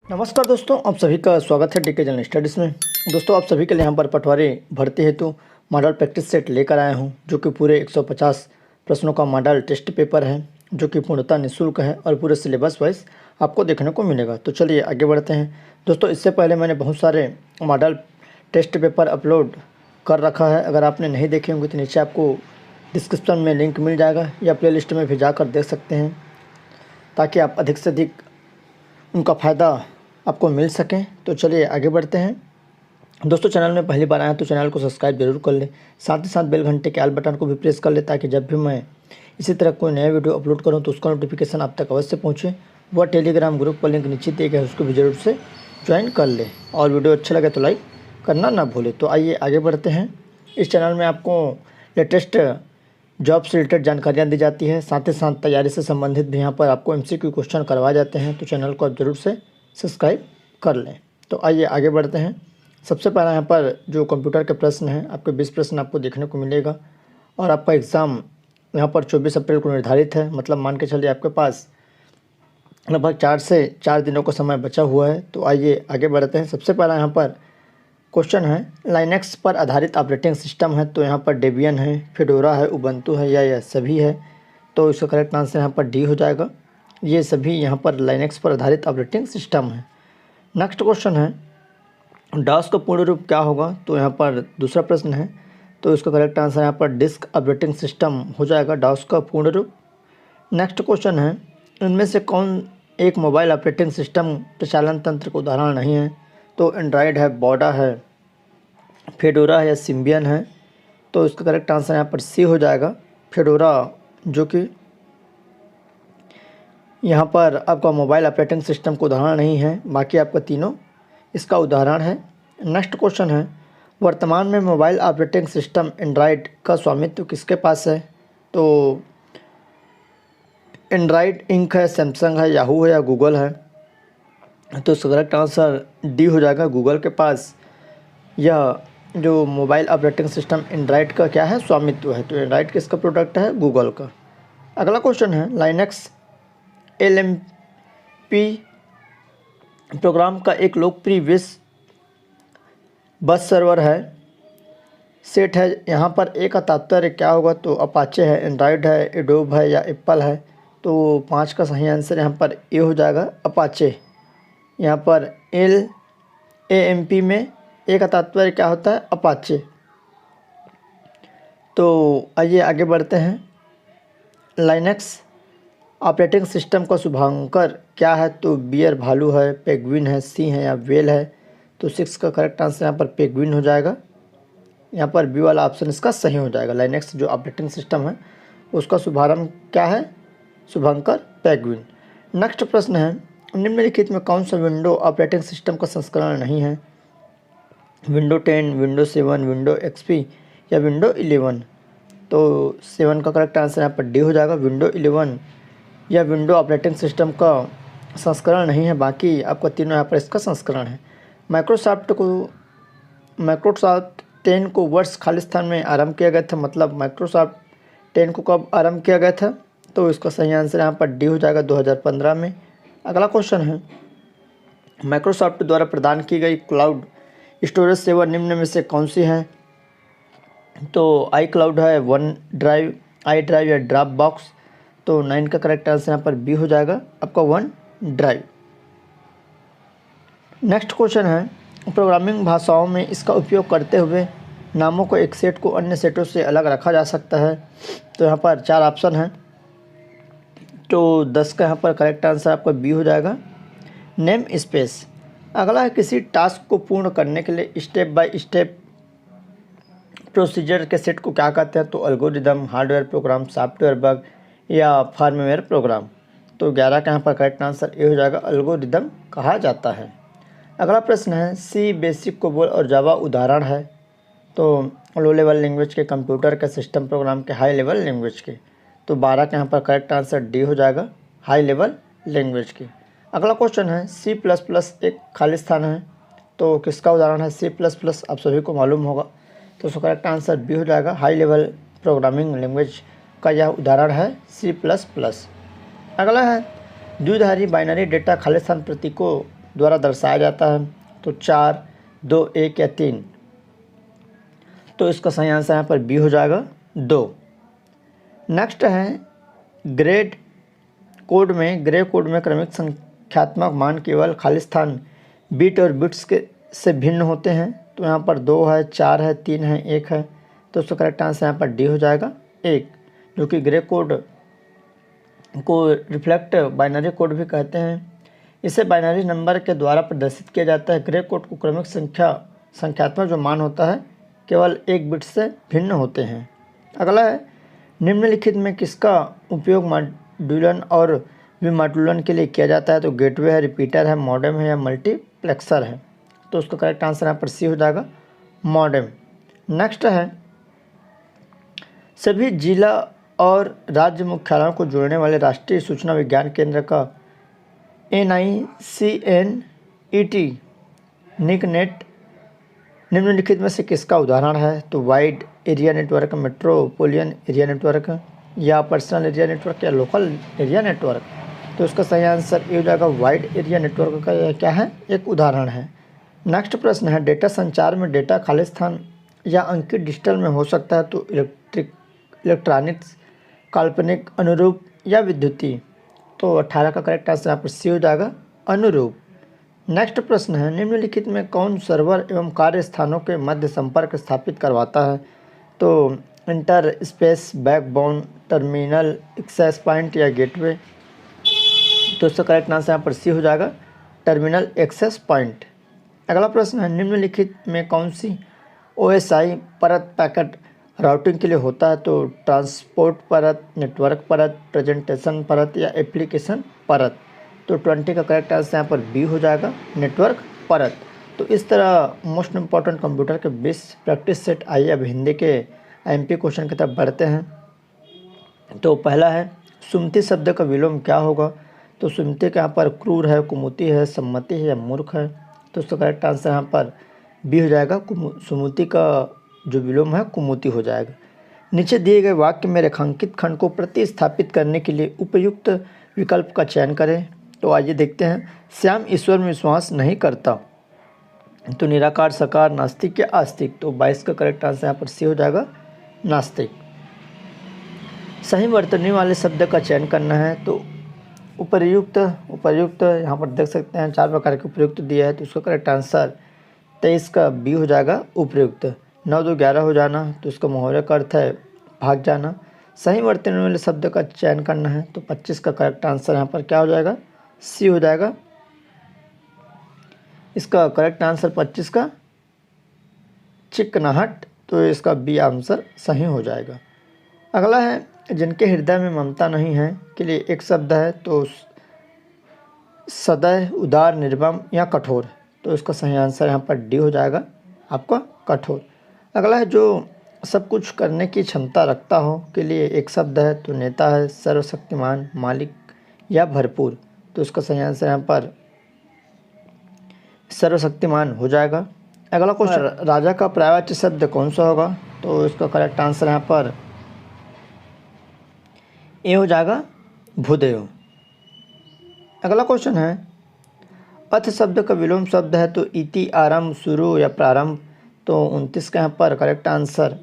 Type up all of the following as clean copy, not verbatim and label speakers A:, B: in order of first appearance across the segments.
A: नमस्कार दोस्तों, आप सभी का स्वागत है डीके जनरल स्टडीज़ में। दोस्तों, आप सभी के लिए यहाँ पर पटवारी भर्ती हेतु मॉडल प्रैक्टिस सेट लेकर आया हूँ, जो कि पूरे 150 प्रश्नों का मॉडल टेस्ट पेपर है, जो कि पूर्णतः निःशुल्क है और पूरे सिलेबस वाइज आपको देखने को मिलेगा। तो चलिए आगे बढ़ते हैं। दोस्तों, इससे पहले मैंने बहुत सारे मॉडल टेस्ट पेपर अपलोड कर रखा है। अगर आपने नहीं देखे होंगे तो नीचे आपको डिस्क्रिप्शन में लिंक मिल जाएगा या प्ले लिस्ट में भी जाकर देख सकते हैं, ताकि आप अधिक से अधिक उनका फ़ायदा आपको मिल सकें। तो चलिए आगे बढ़ते हैं। दोस्तों, चैनल में पहली बार आए तो चैनल को सब्सक्राइब जरूर कर लें, साथ ही साथ बेल घंटे के आल बटन को भी प्रेस कर लें, ताकि जब भी मैं इसी तरह कोई नया वीडियो अपलोड करूं तो उसका नोटिफिकेशन आप तक अवश्य पहुंचे। वह टेलीग्राम ग्रुप पर लिंक नीचे दिए गए है, उसको भी जरूर से ज्वाइन कर लें, और वीडियो अच्छा लगे तो लाइक करना ना भूलें। तो आइए आगे बढ़ते हैं। इस चैनल में आपको लेटेस्ट जॉब से रिलेटेड जानकारियाँ दी जाती है, साथ ही साथ तैयारी से संबंधित भी यहाँ पर आपको MCQ क्वेश्चन करवाए जाते हैं। तो चैनल को आप जरूर से सब्सक्राइब कर लें। तो आइए आगे बढ़ते हैं। सबसे पहला यहाँ पर जो कंप्यूटर के प्रश्न हैं, आपके 20 प्रश्न आपको देखने को मिलेगा, और आपका एग्ज़ाम यहाँ पर 24 अप्रैल को निर्धारित है। मतलब मान के चलिए आपके पास लगभग 4 से 4 दिनों का समय बचा हुआ है। तो आइए आगे बढ़ते हैं। सबसे पहला यहाँ पर क्वेश्चन है, लाइनेक्स पर आधारित ऑपरेटिंग सिस्टम है। तो यहाँ पर डेबियन है, फेडोरा है, उबंटू है, या यह सभी है। तो इसका करेक्ट आंसर यहाँ पर डी हो जाएगा। ये सभी यहाँ पर लाइनेक्स पर आधारित ऑपरेटिंग सिस्टम है। नेक्स्ट क्वेश्चन है, डॉस का पूर्ण रूप क्या होगा। तो यहाँ पर दूसरा प्रश्न है, तो इसका करेक्ट आंसर यहाँ पर डिस्क ऑपरेटिंग सिस्टम हो जाएगा, डॉस का पूर्ण रूप। नेक्स्ट क्वेश्चन है, इनमें से कौन एक मोबाइल ऑपरेटिंग सिस्टम प्रचालन तंत्र का उदाहरण नहीं है। तो एंड्रॉयड है, बॉडा है, फेडोरा है, या सिम्बियन है। तो इसका करेक्ट आंसर यहाँ पर सी हो जाएगा, फेडोरा, जो कि यहाँ पर आपका मोबाइल ऑपरेटिंग सिस्टम का उदाहरण नहीं है, बाकी आपका तीनों इसका उदाहरण है। नेक्स्ट क्वेश्चन है, वर्तमान में मोबाइल ऑपरेटिंग सिस्टम एंड्रॉयड का स्वामित्व किसके पास है। तो एंड्रॉयड इंक है, सैमसंग है, याहू है, या गूगल है। तो इसका करेक्ट आंसर डी हो जाएगा, गूगल के पास यह जो मोबाइल ऑपरेटिंग सिस्टम एंड्रॉयड का क्या है, स्वामित्व है। तो एंड्रॉयड किसका प्रोडक्ट है, गूगल का। अगला क्वेश्चन है, लाइनेक्स LMP प्रोग्राम का एक लोकप्रिय विश्व बस सर्वर है, सेट है। यहाँ पर ए का तात्पर्य क्या होगा। तो अपाचे है, एंड्रॉयड है, एडोब है, या एप्पल है। तो 5 का सही आंसर यहाँ पर ए हो जाएगा, अपाचे। यहाँ पर LAMP में ए का तात्पर्य क्या होता है, अपाचे। तो आइए आगे बढ़ते हैं। लाइनेक्स ऑपरेटिंग सिस्टम का शुभांकर क्या है। तो बियर भालू है, पेंगुइन है, सी है, या वेल है। तो 6 का करेक्ट आंसर यहाँ पर पेंगुइन हो जाएगा। यहाँ पर बी वाला ऑप्शन इसका सही हो जाएगा। लाइनेक्स जो ऑपरेटिंग सिस्टम है उसका शुभारंभ क्या है, शुभंकर पेंगुइन। नेक्स्ट प्रश्न है, निम्नलिखित में कौन सा विंडो ऑपरेटिंग सिस्टम का संस्करण नहीं है। विंडो 10, विंडो 7, विंडो XP, या विंडो 11। तो 7 का करेक्ट आंसर यहाँ पर डी हो जाएगा, विंडो 11 या विंडो ऑपरेटिंग सिस्टम का संस्करण नहीं है, बाकी आपका तीनों यहाँ पर इसका संस्करण है। माइक्रोसॉफ्ट 10 को वर्ष खालिस्तान में आरंभ किया गया था। मतलब माइक्रोसॉफ्ट 10 को कब आरंभ किया गया था। तो इसका सही आंसर यहाँ पर डी हो जाएगा, 2015 में। अगला क्वेश्चन है, माइक्रोसॉफ्ट द्वारा प्रदान की गई क्लाउड स्टोरेज सेवा निम्न में से कौन सी है। तो iCloud है, वन ड्राइव, iDrive, या ड्रॉप बॉक्स। तो 9 का करेक्ट आंसर यहाँ पर बी हो जाएगा, आपका वन ड्राइव। नेक्स्ट क्वेश्चन है, प्रोग्रामिंग भाषाओं में इसका उपयोग करते हुए नामों को एक सेट को अन्य सेटों से अलग रखा जा सकता है। तो यहाँ पर 4 ऑप्शन है। तो 10 का यहाँ पर करेक्ट आंसर आपका बी हो जाएगा, नेम स्पेस। अगला है, किसी टास्क को पूर्ण करने के लिए स्टेप बाय स्टेप प्रोसीजर के सेट को क्या कहते हैं। तो algorithm, hardware program, software bug, या फार्मवेयर प्रोग्राम। तो 11 का यहाँ पर करेक्ट आंसर ए हो जाएगा, एल्गोरिदम कहा जाता है। अगला प्रश्न है, सी बेसिक कोबोल और जावा उदाहरण है। तो लो लेवल लैंग्वेज के, कंप्यूटर के, सिस्टम प्रोग्राम के, हाई लेवल लैंग्वेज के। तो 12 का यहाँ पर करेक्ट आंसर डी हो जाएगा, हाई लेवल लैंग्वेज के। अगला क्वेश्चन है, C++ एक खालिस्तान है। तो किसका उदाहरण है, C++, आप सभी को मालूम होगा। तो उसका करेक्ट आंसर बी हो जाएगा, हाई लेवल प्रोग्रामिंग लैंग्वेज का यह उदाहरण है C++। अगला है, द्विधारी बाइनरी डेटा खालिस्तान प्रतीकों द्वारा दर्शाया जाता है? तो 4, 2, 1 या 3। तो इसका सही आंसर यहाँ पर बी हो जाएगा 2। नेक्स्ट है ग्रे कोड में क्रमिक संख्यात्मक मान केवल खाली स्थान बिट और बिट्स के से भिन्न होते हैं। तो यहाँ पर 2 है, 4 है, 3 है, 1 है। तो उसका करेक्ट आंसर यहाँ पर डी हो जाएगा 1, जो कि ग्रे कोड को रिफ्लेक्ट बाइनरी कोड भी कहते हैं। इसे बाइनरी नंबर के द्वारा प्रदर्शित किया जाता है। ग्रे कोड को क्रमिक संख्यात्मक जो मान होता है केवल 1 बिट से भिन्न होते हैं। अगला है निम्नलिखित में किसका उपयोग मॉड्यूलन और विमॉड्यूलन के लिए किया जाता है? तो गेटवे है, रिपीटर है, मॉडेम है या मल्टीप्लेक्सर है? तो उसका करेक्ट आंसर यहाँ पर सी हो जाएगा मॉडेम। नेक्स्ट है सभी जिला और राज्य मुख्यालयों को जोड़ने वाले राष्ट्रीय सूचना विज्ञान केंद्र का NICNET निकनेट निम्नलिखित में से किसका उदाहरण है? तो wide area network, metropolitan area network या पर्सनल एरिया नेटवर्क या लोकल एरिया नेटवर्क? तो इसका सही आंसर ये हो जाएगा वाइड एरिया नेटवर्क का क्या है? एक उदाहरण है। नेक्स्ट प्रश्न है डेटा संचार में डेटा खाली स्थान या अंकित डिजिटल में हो सकता है? तो इलेक्ट्रॉनिक्स, काल्पनिक, अनुरूप या विद्युतीय? तो 18 का करेक्ट आंसर यहाँ पर सी हो जाएगा अनुरूप। नेक्स्ट प्रश्न है निम्नलिखित में कौन सर्वर एवं कार्य स्थानों के मध्य संपर्क स्थापित करवाता है? तो inter space backbone, terminal, access point या गेटवे? तो इसका करेक्ट आंसर यहाँ पर सी हो जाएगा टर्मिनल एक्सेस पॉइंट। अगला प्रश्न है निम्नलिखित में कौन सी OSI परत पैकेट राउटिंग के लिए होता है? तो ट्रांसपोर्ट परत, नेटवर्क परत, प्रेजेंटेशन परत या एप्लीकेशन परत? तो 20 का करेक्ट आंसर यहाँ पर बी हो जाएगा नेटवर्क परत। तो इस तरह मोस्ट इम्पॉर्टेंट कंप्यूटर के 20 प्रैक्टिस सेट। आइए अब हिंदी के MP क्वेश्चन की तरफ बढ़ते हैं। तो पहला है सुमति शब्द का विलोम क्या होगा? तो सुमति के यहाँ पर क्रूर है, कुमुति है, सम्मति है या मूर्ख है? तो उसका करेक्ट आंसर यहाँ पर बी हो जाएगा सुमति का जो विलोम है कुमुति हो जाएगा। नीचे दिए गए वाक्य में रेखांकित खंड को प्रतिस्थापित करने के लिए उपयुक्त विकल्प का चयन करें। तो आइए देखते हैं। श्याम ईश्वर में विश्वास नहीं करता। तो निराकार, साकार, नास्तिक या आस्तिक? तो 22 का करेक्ट आंसर यहाँ पर सी हो जाएगा नास्तिक। सही वर्तनी वाले शब्द का चयन करना है। तो उपर्युक्त यहाँ पर देख सकते हैं 4 प्रकार के उपयुक्त दिया है। तो उसका करेक्ट आंसर 23 का बी हो जाएगा उपयुक्त। 9, 2, 11 हो जाना। तो इसका मुहावरे का अर्थ है भाग जाना। सही वर्तनी वाले शब्द का चयन करना है। तो 25 का करेक्ट आंसर यहाँ पर क्या हो जाएगा? सी हो जाएगा। इसका करेक्ट आंसर 25 का चिकनाहट। तो इसका बी आंसर सही हो जाएगा। अगला है जिनके हृदय में ममता नहीं है के लिए एक शब्द है। तो सदैव, उदार, निर्मम या कठोर? तो इसका सही आंसर यहाँ पर डी हो जाएगा आपका कठोर। अगला है जो सब कुछ करने की क्षमता रखता हो के लिए एक शब्द है। तो नेता है, सर्वशक्तिमान, मालिक या भरपूर? तो इसका सही आंसर यहाँ पर सर्वशक्तिमान हो जाएगा। अगला क्वेश्चन राजा का पर्यायवाची शब्द कौन सा होगा? तो इसका करेक्ट आंसर यहाँ पर ए हो जाएगा भूदेव। अगला क्वेश्चन है अथ शब्द का विलोम शब्द है। तो इति, आरंभ, शुरू या प्रारंभ? तो 29 का यहाँ पर करेक्ट आंसर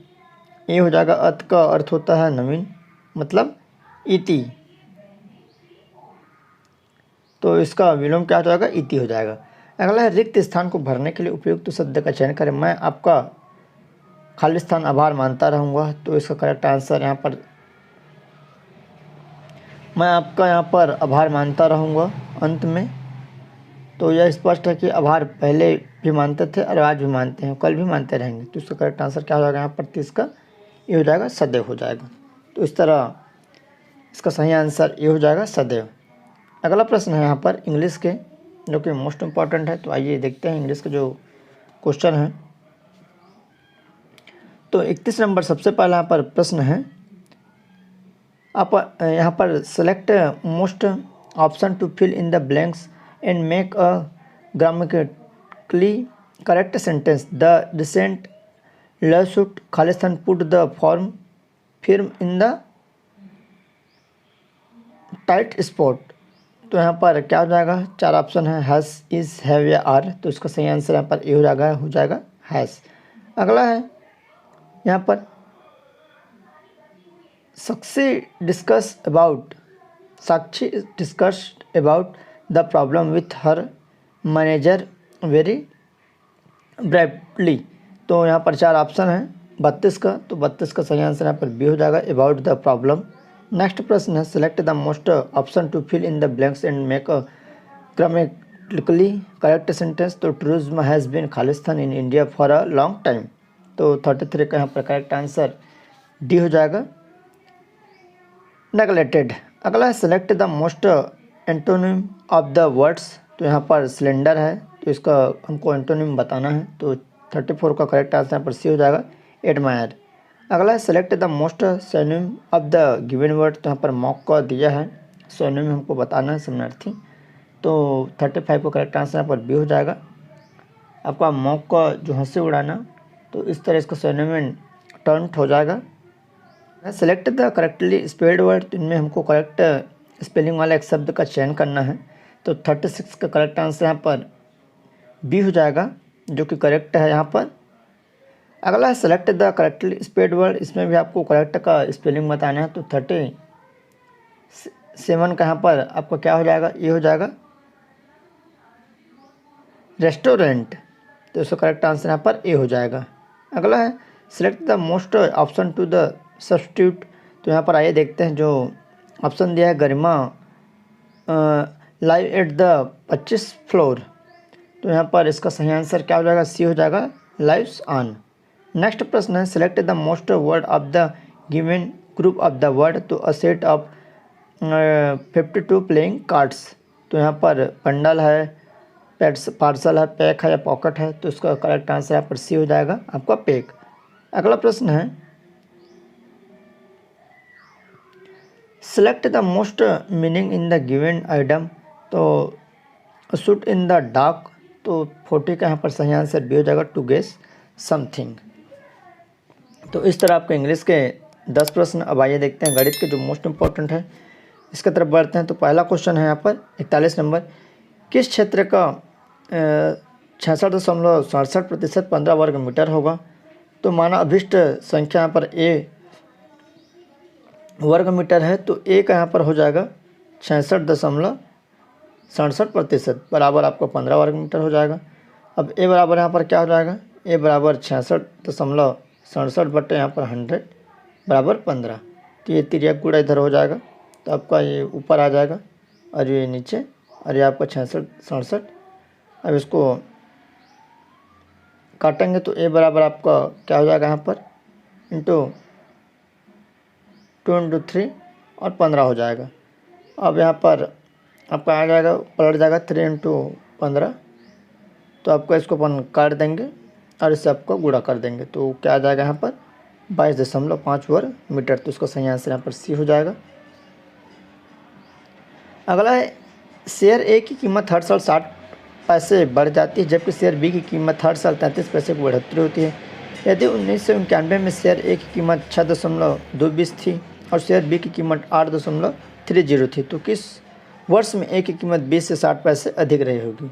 A: ए हो जाएगा। अथ का अर्थ होता है नवीन, मतलब इति। तो इसका विलोम क्या हो जाएगा? इति हो जाएगा। अगला है रिक्त स्थान को भरने के लिए उपयुक्त शब्द का चयन करें। मैं आपका खाली स्थान आभार मानता रहूँगा। तो इसका करेक्ट आंसर यहाँ पर मैं आपका यहाँ पर आभार मानता रहूँगा अंत में। तो यह स्पष्ट है कि आभार पहले भी मानते थे और आज भी मानते हैं, कल भी मानते रहेंगे। तो इसका करेक्ट आंसर क्या हो जाएगा? यहाँ पर 30 का ये हो जाएगा सदैव हो जाएगा। तो इस तरह इसका सही आंसर ये हो जाएगा सदैव। अगला प्रश्न है यहाँ पर इंग्लिश के, जो कि मोस्ट इम्पॉर्टेंट है। तो आइए देखते हैं इंग्लिश के जो क्वेश्चन है। तो 31 नंबर सबसे पहला यहाँ पर प्रश्न है। आप यहाँ पर select most option to fill in the blanks and make a grammatically correct sentence. The recent lawsuit खाली स्थान put the form firm in the tight spot. तो यहाँ पर क्या हो जाएगा, चार ऑप्शन है, हैज़, इज़, हैव या आर। तो इसका सही आंसर यहाँ पर ए हो जाएगा हैज़। अगला है यहाँ पर Sakshi discussed about the problem with her manager very brightly. तो यहाँ पर चार ऑप्शन है 32 का, तो 32 का सही आंसर यहाँ पर बी हो जाएगा, अबाउट द प्रॉब्लम। नेक्स्ट प्रश्न है, select the most option to fill in the blanks and make a grammatically correct sentence. तो tourism has been Khalistan in India for a long time. तो 33 का यहाँ पर करेक्ट आंसर डी हो जाएगा, neglected. अगला है, select the most antonym of the words. तो यहाँ पर सिलेंडर है, तो इसका हमको एंटोनिम बताना है। तो 34 का करेक्ट आंसर यहाँ पर सी हो जाएगा, एडमायर। अगला है, select the most synonym of the given word. तो यहाँ पर मॉक का दिया है, सिनोनिम हमको बताना है, शरणार्थी। तो 35 का करेक्ट आंसर यहाँ पर बी हो जाएगा, आपका मॉक का जो हंसी उड़ाना। तो इस तरह इसका सिनोनिम टर्न्ट हो जाएगा। Select the correctly spelled word. इनमें हमको करेक्ट स्पेलिंग वाला एक शब्द का चयन करना है। तो 36 का करेक्ट आंसर यहाँ पर बी हो जाएगा, जो कि करेक्ट है यहाँ पर। अगला है, select the correctly spelled word. इसमें भी आपको करेक्ट का स्पेलिंग बताना है। तो 37 का यहाँ पर आपका क्या हो जाएगा, ये हो जाएगा रेस्टोरेंट। तो इसका करेक्ट आंसर यहाँ पर ए हो जाएगा। अगला है, select the most option to the substitute. तो यहाँ पर आइए देखते हैं, जो ऑप्शन दिया है, गरिमा लाइव एट द 25 फ्लोर। तो यहाँ पर इसका सही आंसर क्या हो जाएगा, सी हो जाएगा, लाइव्स ऑन। नेक्स्ट प्रश्न है, select the most word of the given group of the word. तो a set of 52 playing cards. तो यहाँ पर पंडल है, पार्सल है, पैक है या पॉकेट है। तो इसका करेक्ट आंसर यहाँ पर सी हो जाएगा, आपका पैक। अगला प्रश्न है, select the most meaning in the given item. तो शूट इन द डार्क। तो 40 का यहाँ पर सही आंसर बी हो जाएगा, टू गेस समथिंग। तो इस तरह आपके इंग्लिश के 10 प्रश्न। अब आइए देखते हैं गणित के जो मोस्ट इंपॉर्टेंट है, इसके तरफ बढ़ते हैं। तो पहला क्वेश्चन है यहाँ पर 41 नंबर, किस क्षेत्र का 66.67% 15 वर्ग मीटर होगा। तो माना अभिष्ट संख्या यहाँ पर ए वर्ग मीटर है, तो ए का यहाँ पर हो जाएगा 66.67% बराबर आपका 15 वर्ग मीटर हो जाएगा। अब ए बराबर यहाँ पर क्या हो जाएगा, ए बराबर 66.67 बटे यहाँ पर 100 बराबर 15। तो ये तिर्यक गुणा इधर हो जाएगा, तो आपका ये ऊपर आ जाएगा और ये नीचे, और ये आपका 66 अब इसको काटेंगे तो ए बराबर आपका क्या हो जाएगा यहाँ पर इंटू 2 इंटू 3 और 15 हो जाएगा। अब यहाँ पर आपका आ जाएगा, पलट जाएगा 3 इंटू 15। तो आपका इसको अपन काट देंगे और इससे आपको गुणा कर देंगे। तो क्या आ जाएगा यहाँ पर 22.5 वर्ग मीटर। तो इसका सही आंसर यहाँ पर सी हो जाएगा। अगला है, शेयर ए की कीमत हर साल 60 पैसे बढ़ जाती है, जबकि शेयर बी की कीमत हर साल 33 पैसे की बढ़ोतरी होती है। यदि 1991 में शेयर ए की कीमत 6.220 थी और शेयर बी की कीमत 8.30 थी, तो किस वर्ष में ए की कीमत 20 से 60 पैसे अधिक रही होगी।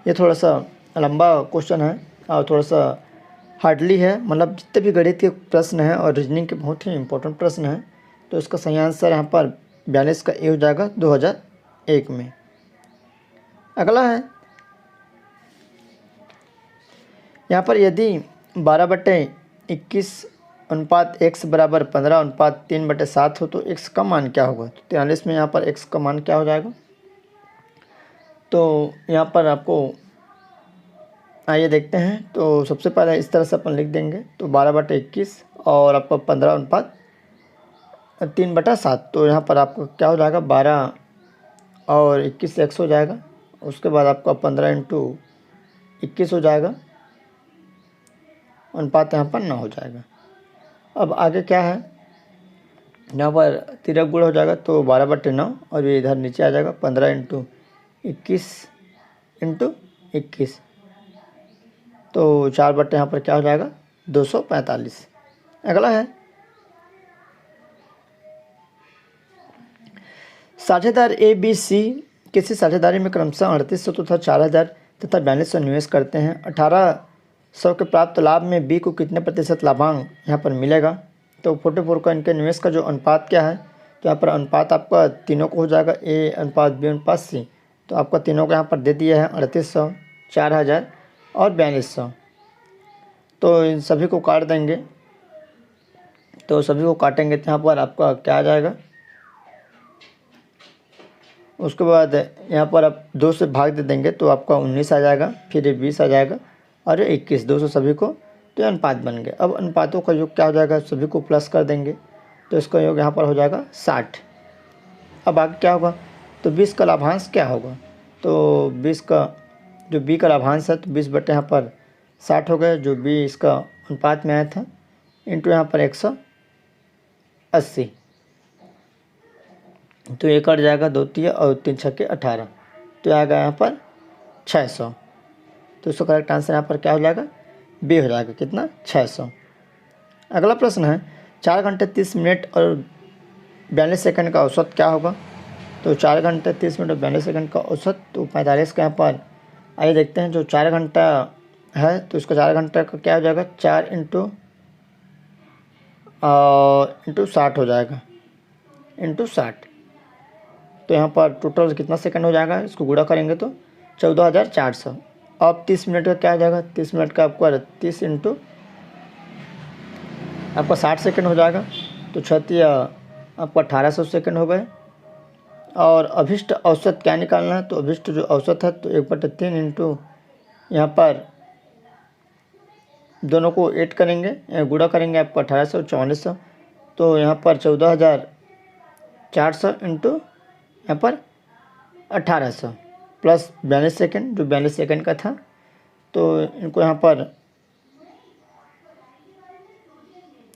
A: ये थोड़ा सा लंबा क्वेश्चन है और थोड़ा सा हार्डली है, मतलब जितने भी गणित के प्रश्न हैं और रीजनिंग के बहुत ही इंपॉर्टेंट प्रश्न हैं। तो इसका सही आंसर यहाँ पर 42 का ए हो जाएगा 2001 में। अगला है, यहाँ पर यदि 12/21 अनुपात x बराबर 15 अनुपात 3/7 हो तो x का मान क्या होगा। तो 43 में यहाँ पर x का मान क्या हो जाएगा। तो यहाँ पर आपको आइए देखते हैं। तो सबसे पहले इस तरह से अपन लिख देंगे, तो 12/21 और आपका 15 अनुपात 3/7। तो यहाँ पर आपको क्या हो जाएगा 12 और 21 से x हो जाएगा। उसके बाद आपका 15 इंटू 21 हो जाएगा, अनुपात यहाँ पर 9 हो जाएगा। अब आगे क्या है, यहाँ पर तिरक गुण हो जाएगा, तो 12/9 और ये इधर नीचे आ जाएगा 15 इंटू 21 तो 4 बटे यहाँ पर क्या हो जाएगा 245। अगला है, साझेदार ए बी सी किसी साझेदारी में क्रमशः 3800 तथा 4000 तथा 4200 निवेश करते हैं। 1800 के प्राप्त लाभ में बी को कितने प्रतिशत लाभांश यहाँ पर मिलेगा। तो 44 का इनके निवेश का जो अनुपात क्या है, तो यहाँ पर अनुपात आपका तीनों को हो जाएगा, ए अनुपात बी अनुपात सी। तो आपका तीनों को यहाँ पर दे दिया है 3800, 4000 और 4200। तो इन सभी को काट देंगे, तो सभी को काटेंगे तो यहाँ पर आपका क्या आ जाएगा। उसके बाद यहाँ पर आप 2 से भाग दे देंगे तो आपका 19 आ जाएगा, फिर ये 20 आ जाएगा और 21, 200 सभी को, तो ये अनुपात बन गए। अब अनुपातों का योग क्या हो जाएगा, सभी को प्लस कर देंगे तो इसका योग यहाँ पर हो जाएगा 60। अब आगे क्या होगा, तो 20 का लाभांश क्या होगा, तो 20 का जो बी का लाभांश है तो 20 बटे यहाँ पर 60 हो गए, जो बी इसका अनुपात में आया था, इंटू यहाँ पर 180। तो ये कट जाएगा 2 तिया और 3 छक्के 18, तो आ गया यहाँ पर 600। तो इसका करेक्ट आंसर यहाँ पर क्या हो जाएगा, बी हो जाएगा, कितना 600। अगला प्रश्न है 4 घंटे 30 मिनट और 42 सेकंड का औसत क्या होगा। तो 4 घंटे 30 मिनट और 42 सेकंड का औसत, तो 45 का यहाँ पर आइए देखते हैं। जो 4 घंटा है तो इसका 4 घंटे का क्या हो जाएगा, 4 इंटू 60 हो जाएगा, इंटू 60। तो यहाँ पर टोटल कितना सेकंड हो जाएगा, इसको गुणा करेंगे तो 14400। अब 30 मिनट का क्या हो जाएगा, 30 मिनट का आपका 30 इंटू आपका 60 सेकंड हो जाएगा, तो 6 आपका 1800 सेकंड हो गए। और अभिष्ट औसत क्या निकालना है, तो अभिष्ट जो औसत है तो 1/3 इंटू यहाँ पर दोनों को ऐड करेंगे, गुणा करेंगे आपको 1800 4400, तो यहाँ पर 14400 इंटू यहाँ पर 1800 प्लस 42 सेकेंड, जो 42 सेकेंड का था। तो इनको यहाँ पर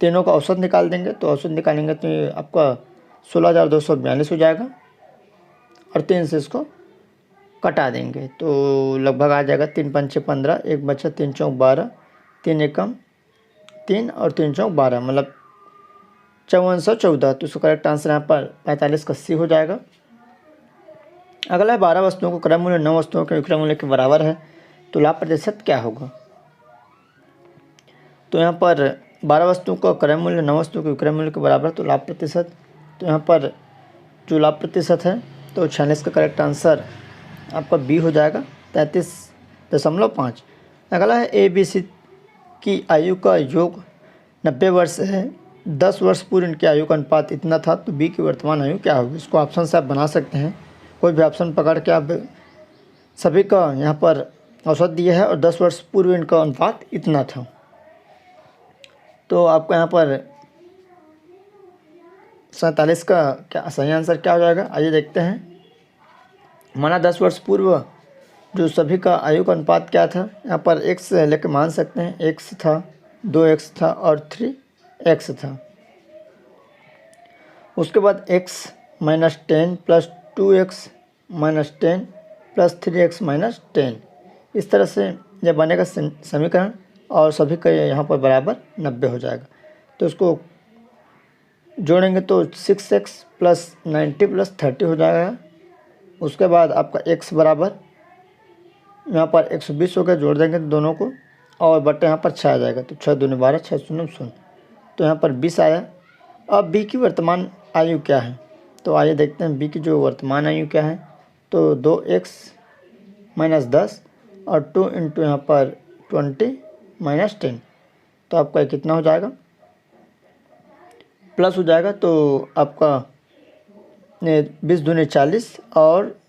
A: तीनों का औसत निकाल देंगे, तो औसत निकालेंगे तो ये आपका 16242 हो जाएगा, और 3 से इसको कटा देंगे तो लगभग आ जाएगा 3 पंचे 15, 1 बचा 3 चौक 12, 3 एकम 3 और 3 चौक 12, मतलब 5414। तो इसका करेक्ट आंसर यहाँ पर 45 का सी हो जाएगा। अगला है 12 वस्तुओं को क्रय मूल्य 9 वस्तुओं के विक्रय मूल्य के बराबर है, तो लाभ प्रतिशत क्या होगा। तो यहाँ पर 12 वस्तुओं का क्रय मूल्य 9 वस्तुओं के विक्रय मूल्य के बराबर, तो लाभ प्रतिशत, तो यहाँ पर जो लाभ प्रतिशत है तो 46 का करेक्ट आंसर आपका बी हो जाएगा, 33.5। अगला है ए बी सी की आयु का योग 90 वर्ष है, 10 वर्ष पूर्व इनकी आयु का अनुपात इतना था, तो बी की वर्तमान आयु क्या होगी। इसको ऑप्शन से आप बना सकते हैं, कोई भी ऑप्शन पकड़ के आप सभी का यहाँ पर औसत दिया है और 10 वर्ष पूर्व इनका अनुपात इतना था। तो आपका यहाँ पर 47 का क्या सही आंसर क्या हो जाएगा, आइए देखते हैं। माना 10 वर्ष पूर्व जो सभी का आयु का अनुपात क्या था, यहाँ पर x लेके मान सकते हैं, x था, 2x था और 3x था। उसके बाद x -10 + 2x -10 + 3x -10, इस तरह से यह बनेगा समीकरण, और सभी का यहाँ पर बराबर 90 हो जाएगा। तो इसको जोड़ेंगे तो 6x + 90 + 30 हो जाएगा। उसके बाद आपका x बराबर यहाँ पर 120 हो गया, जोड़ देंगे दोनों को, और बटे यहाँ पर 6 आ जाएगा, तो 6 दूनी 12, 6 शून्य 0, तो यहाँ पर 20 आया। अब b की वर्तमान आयु क्या है, तो आइए देखते हैं b की जो वर्तमान आयु क्या है। तो 2x - 10 और 2 इंटू यहाँ पर 20 - 10, तो आपका कितना हो जाएगा, प्लस हो जाएगा, तो आपका 20 दूनी 40 और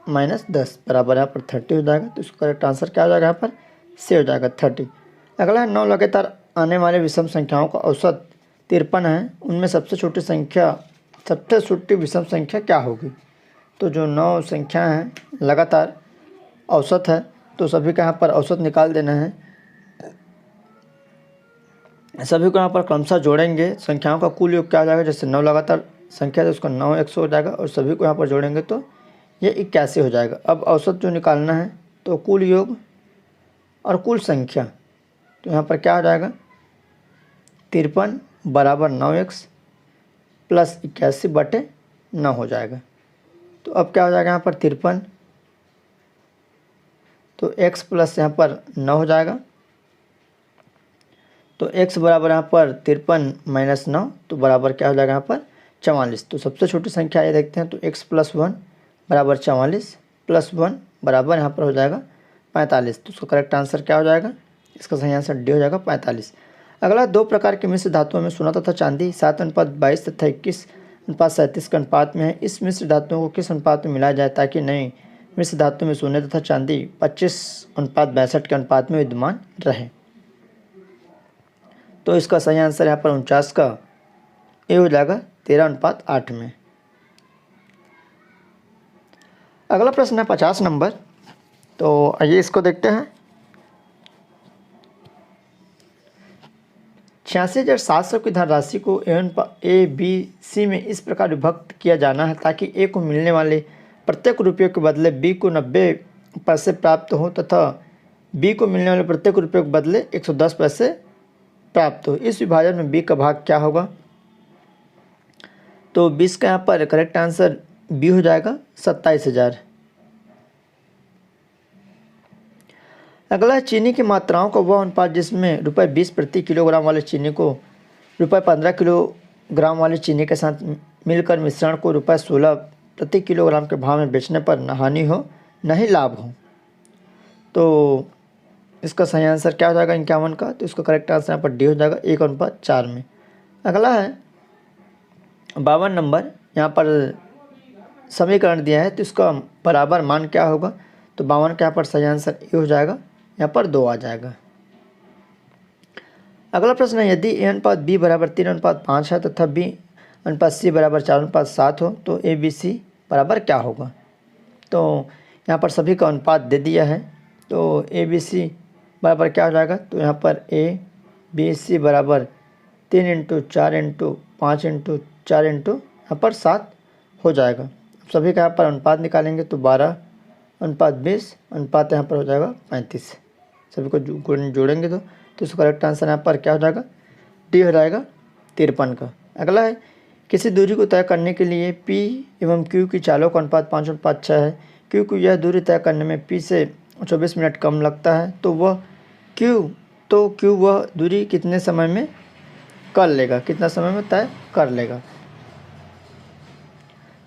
A: -10 बराबर यहाँ पर 30 हो जाएगा। तो इसका करेक्ट आंसर क्या हो जाएगा, यहाँ पर सी हो जाएगा 30। अगला है 9 लगातार आने वाले विषम संख्याओं का औसत 53 है, उनमें सबसे छोटी विषम संख्या क्या होगी। तो जो 9 संख्या हैं लगातार औसत है, तो सभी का यहाँ पर औसत निकाल देना है। सभी को यहाँ पर क्रमशः जोड़ेंगे, संख्याओं का कुल योग क्या हो जाएगा, जैसे 9 लगातार संख्या है तो उसका 9 100 हो जाएगा, और सभी को यहाँ पर जोड़ेंगे तो ये 81 हो जाएगा। अब औसत जो निकालना है तो कुल योग और कुल संख्या, तो यहाँ पर क्या हो जाएगा, 53 बराबर 9x + 81/9 हो जाएगा। तो अब क्या हो जाएगा यहाँ पर 53, तो x प्लस यहाँ पर 9 हो जाएगा। तो x बराबर यहाँ पर 53 माइनस 9, तो बराबर क्या हो जाएगा यहाँ पर 44। तो सबसे छोटी संख्या ये देखते हैं, तो x प्लस 1 बराबर 44 प्लस 1 बराबर यहाँ पर हो जाएगा 45। तो उसका करेक्ट आंसर क्या हो जाएगा, इसका सही आंसर डी हो जाएगा 45। अगला 2 प्रकार के मिश्र धातुओं में सोना तथा चांदी 7:22 तथा 21:37 के अनुपात में है। इस मिश्र धातुओं को किस अनुपात में मिलाया जाए ताकि नई मिश्र धातु में सोने तथा चांदी 25:62 के अनुपात में विद्यमान रहे। तो इसका सही आंसर यहाँ पर 49 का ए हो जाएगा 13:8 में। अगला प्रश्न है 50 नंबर, तो आइए इसको देखते हैं। 86,700 की धनराशि को ए बी सी में इस प्रकार विभक्त किया जाना है ताकि ए को मिलने वाले प्रत्येक रुपये के बदले बी को 90 पैसे प्राप्त हो तथा बी को मिलने वाले प्रत्येक रुपये के बदले 110 पैसे प्राप्त हो। इस विभाजन में बी का भाग क्या होगा। तो 20 का यहाँ पर करेक्ट आंसर बी हो जाएगा 27,000। अगला चीनी की मात्राओं का वह अनुपात जिसमें ₹20 प्रति किलोग्राम वाले चीनी को ₹15 किलोग्राम वाली चीनी के साथ मिलकर मिश्रण को ₹16 प्रति किलोग्राम के भाव में बेचने पर न हानि हो न ही लाभ हो। तो इसका सही आंसर क्या हो जाएगा 51 का। तो इसका करेक्ट आंसर यहाँ पर डी हो जाएगा 1:4 में। अगला है 52 नंबर, यहाँ पर समीकरण दिया है तो इसका बराबर मान क्या होगा। तो 52 का यहाँ पर सही आंसर ए हो जाएगा, यहाँ पर 2 आ जाएगा। अगला प्रश्न है यदि a/b बराबर 3:5 है तथा b/c बराबर 4:7 हो तो ए बी सी बराबर क्या होगा। तो यहाँ पर सभी का अनुपात दे दिया है, तो ए बी सी बराबर क्या हो जाएगा। तो यहाँ पर ए बी सी बराबर 3×4×5×4×यहाँ पर 7 हो जाएगा। सभी का यहाँ पर अनुपात निकालेंगे तो 12:20 अनुपात यहाँ पर हो जाएगा 35। सभी को जोड़ेंगे तो इसका करेक्ट आंसर यहाँ पर क्या हो जाएगा, डी हो जाएगा 53 का। अगला है किसी दूरी को तय करने के लिए P एवं Q की चालों का अनुपात 5:6 है। Q को यह दूरी तय करने में P से 24 मिनट कम लगता है तो Q वह दूरी कितने समय में कर लेगा, कितना समय में तय कर लेगा।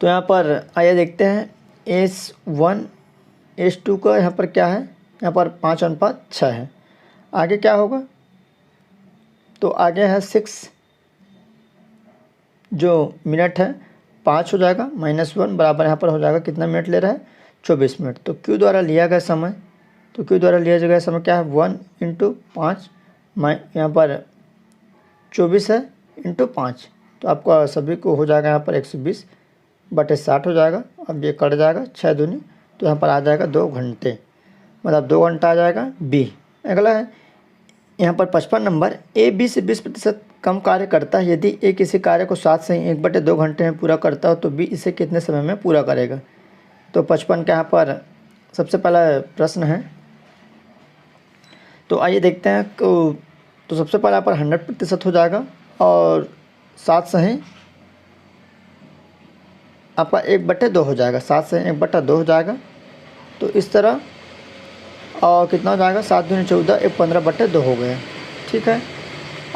A: तो यहाँ पर आइए देखते हैं S1 S2 का यहाँ पर क्या है, यहाँ पर 5:6 है। आगे क्या होगा, तो आगे है 6 जो मिनट है 5 हो जाएगा -1 बराबर यहाँ पर हो जाएगा कितना मिनट ले रहा है 24 मिनट। तो Q द्वारा लिया गया समय, तो Q द्वारा लिया गया समय क्या है 1 × 5 यहाँ पर 24 है × 5, तो आपका सभी को हो जाएगा यहाँ पर 120/60 हो जाएगा। अब ये कट जाएगा 6 दूनी, तो यहाँ पर आ जाएगा 2 घंटे, मतलब 2 घंटा आ जाएगा बी। अगला है यहाँ पर 55 नंबर, ए बी से 20% कम कार्य करता है। यदि ए किसी कार्य को 7 से 1/2 घंटे में पूरा करता हो तो बी इसे कितने समय में पूरा करेगा। तो 55 का यहाँ पर सबसे पहला प्रश्न है, तो आइए देखते हैं। तो सबसे पहले यहाँ पर 100% हो जाएगा और 7 से आपका 1/2 हो जाएगा, 7 से 1/2 हो जाएगा। तो इस तरह और कितना हो जाएगा 7 दूनी 14, 15/2 हो गया। ठीक है,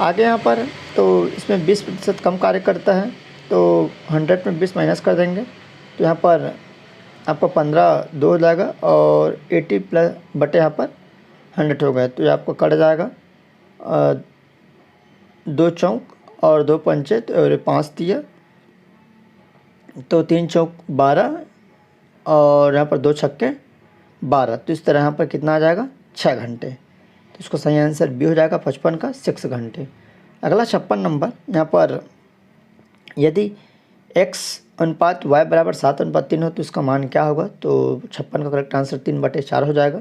A: आगे यहाँ पर तो इसमें 20% कम कार्य करता है, तो 100 में 20 माइनस कर देंगे तो यहाँ पर आपका 15/2 हो जाएगा और 80 प्लस बटे यहाँ पर 100 हो गया। तो ये आपको कट जाएगा 2 चौक और 2 पंचे और 5 तिया, तो 3 चौक 12 और यहाँ पर 2 छक्के 12। तो इस तरह यहाँ पर कितना आ जाएगा 6 घंटे। तो इसको सही आंसर बी हो जाएगा 55 का 6 घंटे। अगला 56 नंबर, यहाँ पर यदि x अनुपात y बराबर 7:3 हो तो इसका मान क्या होगा। तो 56 का करेक्ट आंसर 3/4 हो जाएगा।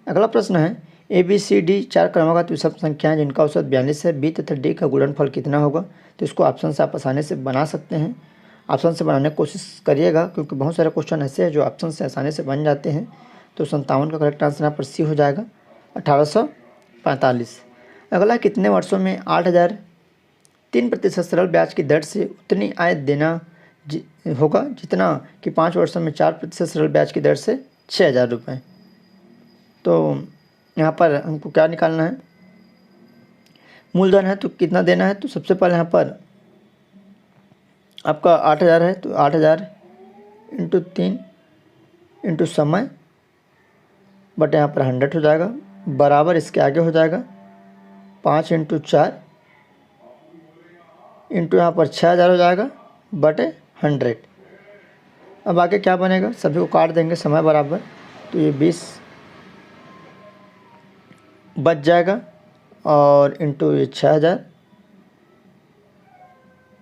A: अगला प्रश्न है ए बी सी डी 4 क्रमागत विषम संख्याएं जिनका औसत 42 है, बी तथा डी का गुणनफल कितना होगा। तो इसको ऑप्शन से आप आसानी से बना सकते हैं। ऑप्शन से बनाने की कोशिश करिएगा क्योंकि बहुत सारे क्वेश्चन ऐसे हैं जो ऑप्शन से आसानी से बन जाते हैं। तो 57 का करेक्ट आंसर यहाँ पर सी हो जाएगा 1845। अगला कितने वर्षों में 8,000 3% सरल ब्याज की दर से उतनी आय देना होगा जितना कि 5 वर्षों में 4% सरल ब्याज की दर से 6,000 रुपये। तो यहाँ पर हमको क्या निकालना है, मूलधन है तो कितना देना है। तो सबसे पहले यहाँ पर आपका 8,000 है, तो 8,000 इंटू 3 इंटू समय बट यहाँ पर 100 हो जाएगा, बराबर इसके आगे हो जाएगा 5 इंटू 4 इंटू यहाँ पर 6,000 हो जाएगा बटे 100। अब आगे क्या बनेगा, सभी को काट देंगे समय बराबर, तो ये 20 बच जाएगा और इंटू ये 6,000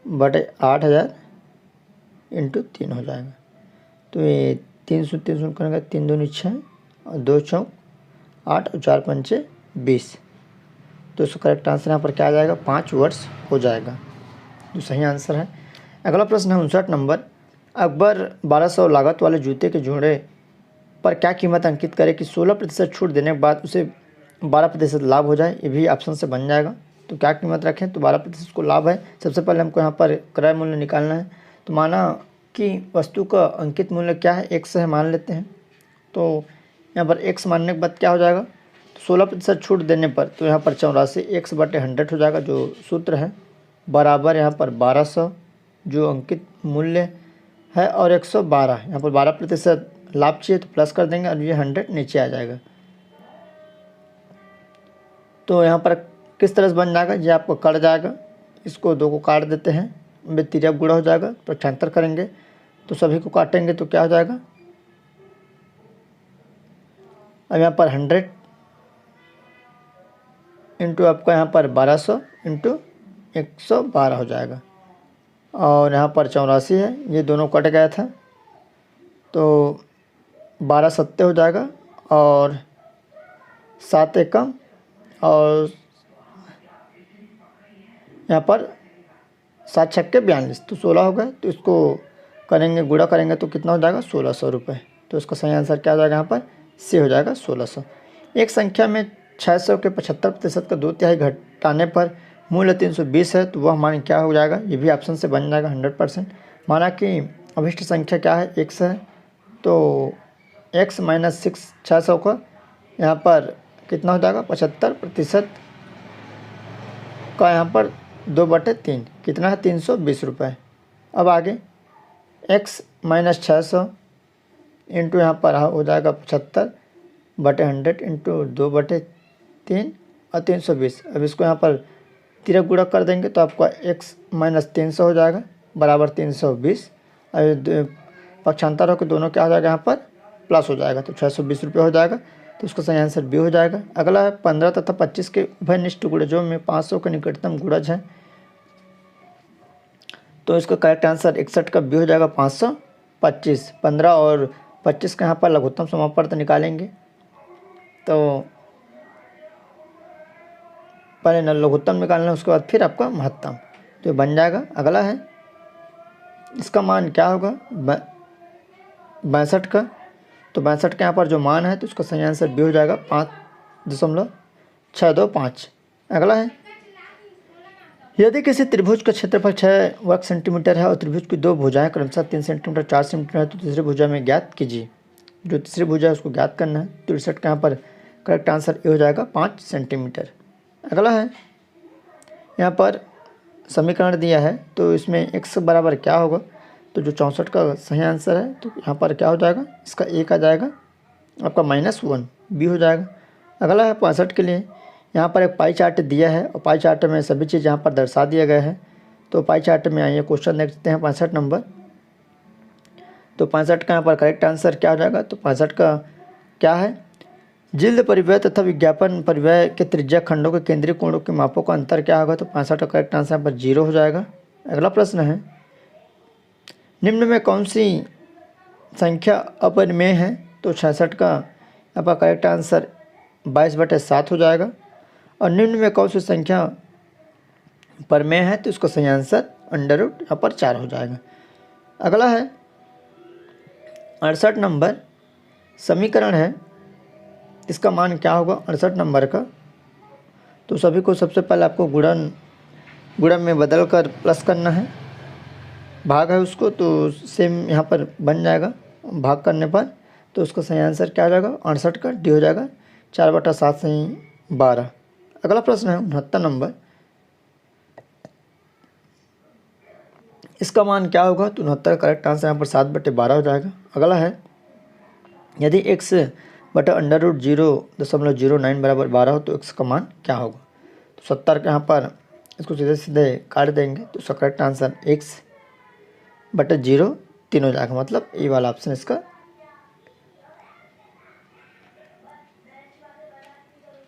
A: बटे 8,000 इंटू 3 हो जाएगा। तो ये 300 करेंगे, 3 दूनी 6 और 2 चौक 8 और 4 पंचे 20। तो इसका करेक्ट आंसर यहाँ पर क्या आ जाएगा, 5 वर्ष हो जाएगा, जो सही आंसर है। अगला प्रश्न है 59 नंबर। अकबर 1200 लागत वाले जूते के जोड़े पर क्या कीमत अंकित करे कि 16% छूट देने के बाद उसे 12% लाभ हो जाए। ये भी ऑप्शन से बन जाएगा। तो क्या कीमत रखें, तो 12% को लाभ है। सबसे पहले हमको यहाँ पर क्रय मूल्य निकालना है। तो माना कि वस्तु का अंकित मूल्य क्या है, x है मान लेते हैं। तो यहाँ पर x मानने के बाद क्या हो जाएगा, तो 16% छूट देने पर तो यहाँ पर 84 x बटे 100 हो जाएगा, जो सूत्र है, बराबर यहाँ पर 1200 जो अंकित मूल्य है और 112। यहाँ पर 12% लाभ चाहिए तो प्लस कर देंगे और ये 100 नीचे आ जाएगा। तो यहाँ पर किस तरह से बन जाएगा, ये आपको कट जाएगा, इसको 2 को काट देते हैं, तिरक गुणा हो जाएगा, पक्षांतर करेंगे तो सभी को काटेंगे तो क्या हो जाएगा। अब यहाँ पर 100 इंटू आपका यहाँ पर 1200 इंटू 112 हो जाएगा और यहाँ पर 84 है, ये दोनों कट गया था तो 12 सत्ते हो जाएगा और 7 एकम और यहाँ पर 7 छक्के 42, तो 16 हो गए। तो इसको करेंगे, गुणा करेंगे तो कितना हो जाएगा, 1600 रुपये। तो इसका सही आंसर क्या हो जाएगा, यहाँ पर सी हो जाएगा 1600। एक संख्या में 600 के 75% का 2/3 घटाने पर मूल्य 320 है, तो वह मान क्या हो जाएगा। ये भी ऑप्शन से बन जाएगा 100%। माना कि अभिष्ट संख्या क्या है, x है, तो x माइनस 600 का यहाँ पर कितना हो जाएगा, 75% का यहाँ पर 2/3 कितना है, 320 रुपये। अब आगे x माइनस 600 इंटू यहाँ पर हो जाएगा 75/100 इंटू 2/3 और 320। अब इसको यहाँ पर तिरक गुणा कर देंगे तो आपका x माइनस 300 हो जाएगा बराबर 320। पक्षांतर होकर दोनों क्या हो जाएगा, यहाँ पर प्लस हो जाएगा, तो 620 रुपये हो जाएगा। तो उसका सही आंसर बी हो जाएगा। अगला है 15 तथा 25 के उभयनिष्ठ गुणजों में 500 के निकटतम गुणज है। तो इसका करेक्ट आंसर 61 का बी हो जाएगा 525। 15 और 25 का यहाँ पर लघुत्तम समापवर्त निकालेंगे तो पहले न लघुत्तम निकालना है, उसके बाद फिर आपका महत्तम, तो बन जाएगा। अगला है इसका मान क्या होगा, 62 का। तो 62 का यहाँ पर जो मान है तो उसका सही आंसर बी हो जाएगा 5.625। अगला है यदि किसी त्रिभुज का क्षेत्रफल 6 वर्ग सेंटीमीटर है और त्रिभुज की 2 भुजाएं क्रमशः 3 सेंटीमीटर 4 सेंटीमीटर है, तो तीसरी भुजा में ज्ञात कीजिए। जो तीसरी भुजा है उसको ज्ञात करना है। 63 का यहाँ पर करेक्ट आंसर ए हो जाएगा 5 सेंटीमीटर। अगला है यहाँ पर समीकरण दिया है तो इसमें x बराबर क्या होगा, तो जो 64 का सही आंसर है तो यहाँ पर क्या हो जाएगा, इसका एक आ जाएगा आपका -1 बी हो जाएगा। अगला है 65 के लिए यहाँ पर एक पाई चार्ट दिया है और पाई चार्ट में सभी चीज़ यहाँ पर दर्शा दिया गया है। तो पाई चार्ट में आइए क्वेश्चन देखते हैं 65 नंबर। तो 65 का यहाँ पर करेक्ट आंसर क्या हो जाएगा, तो 65 का क्या है, जिल्द परिव्यय तथा विज्ञापन परिव्यय के त्रिज्या खंडों के केंद्रीय कोणों के मापों का अंतर क्या होगा। तो 65 का करेक्ट आंसर यहाँ पर 0 हो जाएगा। अगला प्रश्न है निम्न में कौन सी संख्या अपरिमेय है। तो 66 का यहाँ पर करेक्ट आंसर 22/7 हो जाएगा। और निम्न में कौन सी संख्या परिमेय है, तो इसका सही आंसर √ यहाँ पर 4 हो जाएगा। अगला है 68 नंबर समीकरण है, इसका मान क्या होगा 68 नंबर का। तो सभी को सबसे पहले आपको गुणन में बदल कर प्लस करना है। भाग है उसको, तो सेम यहाँ पर बन जाएगा भाग करने पर। तो उसका सही आंसर क्या हो जाएगा, 68 का डी हो जाएगा। 4/7 सही 12। अगला प्रश्न है 69 नंबर। इसका मान क्या होगा, तो 69 का करेक्ट आंसर यहाँ पर 7/12 हो जाएगा। अगला है यदि x बटा √0.09 बराबर 12 हो तो x का मान क्या होगा। तो 70 के यहाँ पर इसको सीधे सीधे काट देंगे तो इसका करेक्ट आंसर x/0 हो जाएगा, मतलब ये वाला ऑप्शन इसका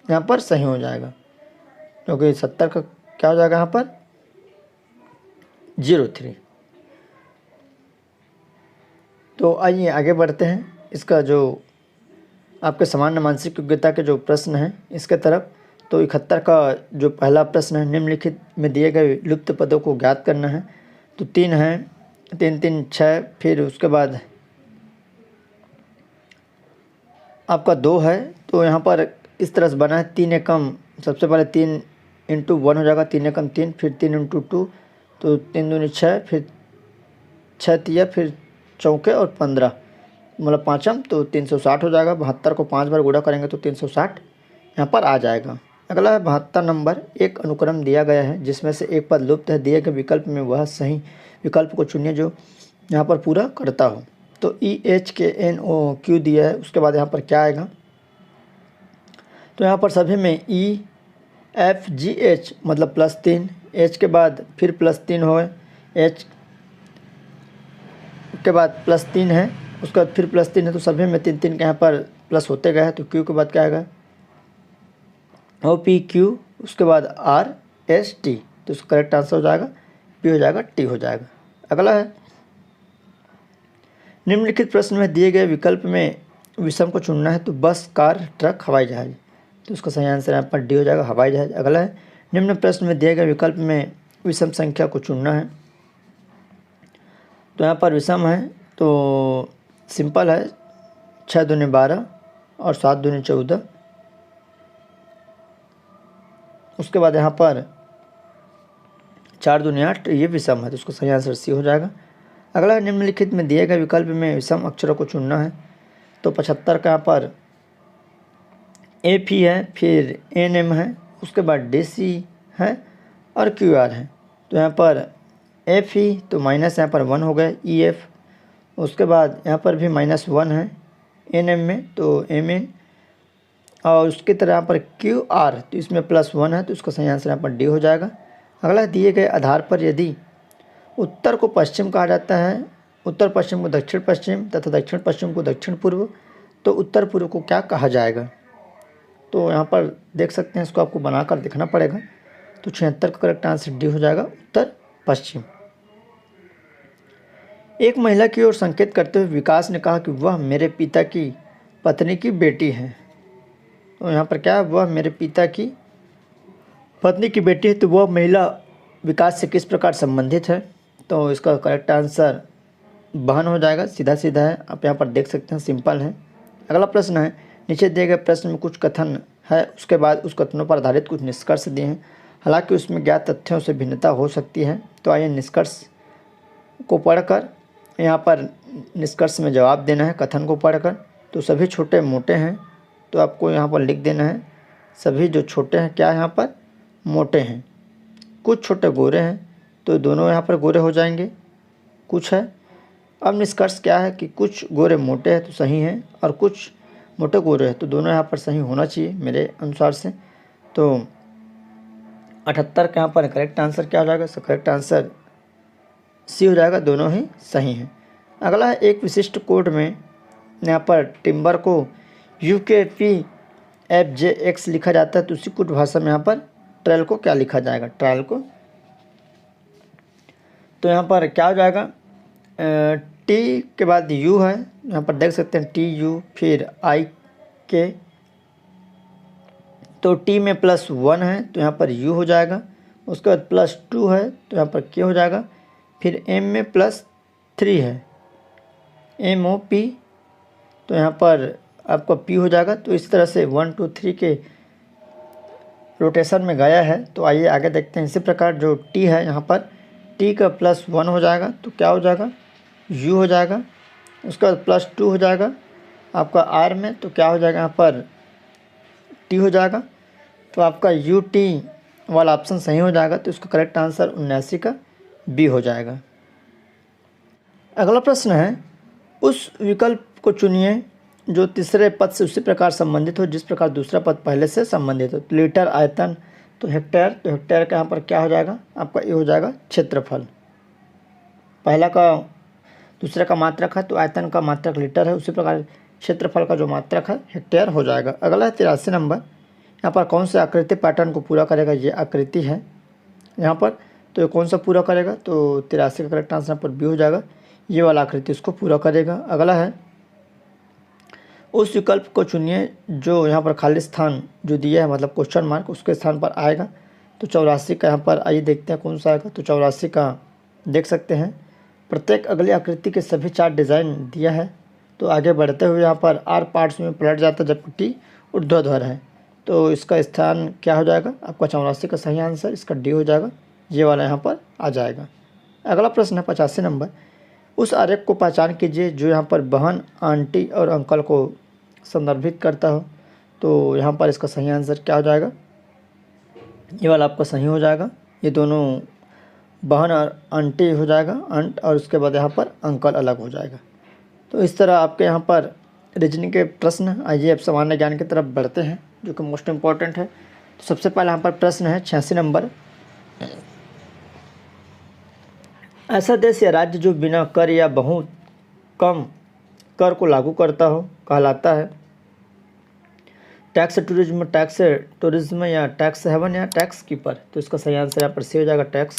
A: यहाँ पर सही हो जाएगा, क्योंकि 70 का क्या हो जाएगा यहाँ पर 03। तो आइए आगे बढ़ते हैं। इसका जो आपके सामान्य मानसिक योग्यता के जो प्रश्न हैं इसके तरफ। तो 71 का जो पहला प्रश्न है, निम्नलिखित में दिए गए लुप्त पदों को ज्ञात करना है। तो 3 है, 3 3 6, फिर उसके बाद आपका 2 है। तो यहाँ पर इस तरह से बना है 3 एकम, सबसे पहले 3 × 1 हो जाएगा, 3 एकम 3, फिर 3 × 2, तो 3 दूनी 6, फिर 6 तिया, फिर चौके और 15, मतलब पाँचम, तो 360 हो जाएगा। 72 को 5 बार गुणा करेंगे तो 360 यहाँ पर आ जाएगा। अगला है 72 नंबर। एक अनुक्रम दिया गया है जिसमें से एक पद लुप्त है, दिए गए विकल्प में वह सही विकल्प को चुनिए जो यहाँ पर पूरा करता हो। तो EHKNOQ दिया है, उसके बाद यहाँ पर क्या आएगा, तो यहाँ पर सभी में EFGH मतलब +3, H के बाद फिर +3 हो, H के बाद +3 है, उसके बाद फिर +3 है, तो सभी में 3 3 के यहाँ पर प्लस होते गए हैं। तो Q के बाद क्या आएगा, OPQ, उसके बाद RST, तो उसका करेक्ट आंसर हो जाएगा P हो जाएगा, T हो जाएगा। अगला है निम्नलिखित प्रश्न में दिए गए विकल्प में विषम को चुनना है। तो बस, कार, ट्रक, हवाई जहाज, तो उसका सही आंसर यहाँ पर D हो जाएगा, हवाई जहाज। अगला है निम्न प्रश्न में दिए गए विकल्प में विषम संख्या को चुनना है। तो यहाँ पर विषम है तो सिंपल है, 6 दूनी 12 और 7 दूनी 14। उसके बाद यहाँ पर 4 दूनी 8, ये विषम है, तो उसका सही आंसर C हो जाएगा। अगला निम्नलिखित में दिए गए विकल्प में विषम अक्षरों को चुनना है। तो 75 का यहाँ पर FE है, फिर NM है, उसके बाद DC है और QR है। तो यहाँ पर FE तो माइनस यहाँ पर 1 हो गए, EF, उसके बाद यहाँ पर भी -1 है NM में, तो MN, और उसकी तरह यहाँ पर QR, तो इसमें +1 है, तो उसका सही आंसर यहाँ पर D हो जाएगा। अगला दिए गए आधार पर यदि उत्तर को पश्चिम कहा जाता है, उत्तर पश्चिम को दक्षिण पश्चिम तथा दक्षिण पश्चिम को दक्षिण पूर्व, तो उत्तर पूर्व को क्या कहा जाएगा। तो यहाँ पर देख सकते हैं, इसको आपको बनाकर देखना पड़ेगा। तो 76 का करेक्ट आंसर D हो जाएगा, उत्तर पश्चिम। एक महिला की ओर संकेत करते हुए विकास ने कहा कि वह मेरे पिता की पत्नी की बेटी है। तो यहाँ पर क्या है, वह मेरे पिता की पत्नी की बेटी है, तो वह महिला विकास से किस प्रकार संबंधित है। तो इसका करेक्ट आंसर बहन हो जाएगा, सीधा सीधा है, आप यहाँ पर देख सकते हैं, सिंपल है। अगला प्रश्न है, नीचे दिए गए प्रश्न में कुछ कथन है, उसके बाद उस कथनों पर आधारित कुछ निष्कर्ष दिए हैं, हालांकि उसमें ज्ञात तथ्यों से भिन्नता हो सकती है। तो आइए निष्कर्ष को पढ़कर यहाँ पर निष्कर्ष में जवाब देना है। कथन को पढ़कर, तो सभी छोटे मोटे हैं, तो आपको यहाँ पर लिख देना है सभी जो छोटे हैं क्या यहाँ पर मोटे हैं। कुछ छोटे गोरे हैं, तो दोनों यहाँ पर गोरे हो जाएंगे, कुछ है। अब निष्कर्ष क्या है कि कुछ गोरे मोटे हैं तो सही हैं, और कुछ मोटे गोरे हैं, तो दोनों यहाँ पर सही होना चाहिए मेरे अनुसार से। तो 78 का यहाँ पर करेक्ट आंसर क्या हो जाएगा, करेक्ट आंसर C हो जाएगा, दोनों ही सही हैं। अगला है, एक विशिष्ट कोड में यहाँ पर टिम्बर को UKPFJX लिखा जाता है, तो उसी कोड भाषा में यहाँ पर ट्रायल को क्या लिखा जाएगा, ट्रायल को। तो यहाँ पर क्या हो जाएगा, T के बाद U है, यहाँ पर देख सकते हैं TU, फिर IK, तो T में +1 है, तो यहाँ पर U हो जाएगा। उसके बाद +2 है, तो यहाँ पर K हो जाएगा। फिर M में +3 है, MOP, तो यहाँ पर आपका P हो जाएगा। तो इस तरह से 1 2 3 के रोटेशन में गया है। तो आइए आगे देखते हैं। इसी प्रकार जो T है यहाँ पर T टी का +1 हो जाएगा तो क्या हो जाएगा, यू हो जाएगा। उसके बाद +2 हो जाएगा आपका आर में, तो क्या हो जाएगा यहाँ पर टी हो जाएगा। तो आपका यू टी वाला ऑप्शन सही हो जाएगा। तो इसका करेक्ट आंसर 79 का बी हो जाएगा। अगला प्रश्न है, उस विकल्प को चुनिए जो तीसरे पद से उसी प्रकार संबंधित हो जिस प्रकार दूसरा पद पहले से संबंधित हो। तो लीटर, आयतन, तो हेक्टेयर, तो हेक्टेयर का यहाँ पर क्या हो जाएगा आपका, ये हो जाएगा क्षेत्रफल। पहला का दूसरे का मात्रक है तो आयतन का मात्रक लीटर है, उसी प्रकार क्षेत्रफल का जो मात्रक है हेक्टेयर हो जाएगा। अगला है 83 नंबर, यहाँ पर कौन से आकृति पैटर्न को पूरा करेगा, ये आकृति है यहाँ पर, तो ये कौन सा पूरा करेगा, तो 83 का करेक्ट आंसर यहाँ पर बी हो जाएगा, ये वाला आकृति इसको पूरा करेगा। अगला है, उस विकल्प को चुनिए जो यहाँ पर खाली स्थान जो दिया है मतलब क्वेश्चन मार्क उसके स्थान पर आएगा। तो 84 का यहाँ पर आइए देखते हैं कौन सा आएगा। तो 84 का देख सकते हैं, प्रत्येक अगली आकृति के सभी 4 डिज़ाइन दिया है। तो आगे बढ़ते हुए यहाँ पर आर पार्ट्स में पलट जाता है जबकि टी ऊर्ध्वाधर है। तो इसका स्थान क्या हो जाएगा आपका 84 का सही आंसर इसका डी हो जाएगा, ये वाला यहाँ पर आ जाएगा। अगला प्रश्न है 85 नंबर, उस आरेख को पहचान कीजिए जो यहाँ पर बहन, आंटी और अंकल को संदर्भित करता हो। तो यहाँ पर इसका सही आंसर क्या हो जाएगा, ये वाला आपका सही हो जाएगा। ये दोनों बहन और आंटी हो जाएगा, आंट, और उसके बाद यहाँ पर अंकल अलग हो जाएगा। तो इस तरह आपके यहाँ पर रीजनिंग के प्रश्न। आइए अब सामान्य ज्ञान की तरफ बढ़ते हैं जो कि मोस्ट इम्पॉर्टेंट है। तो सबसे पहले यहाँ पर प्रश्न है 86 नंबर, ऐसा देश या राज्य जो बिना कर या बहुत कम कर को लागू करता हो कहलाता है टैक्स टूरिज्म या टैक्स हेवन या टैक्स कीपर। तो इसका सही आंसर यहाँ पर सी हो जाएगा, टैक्स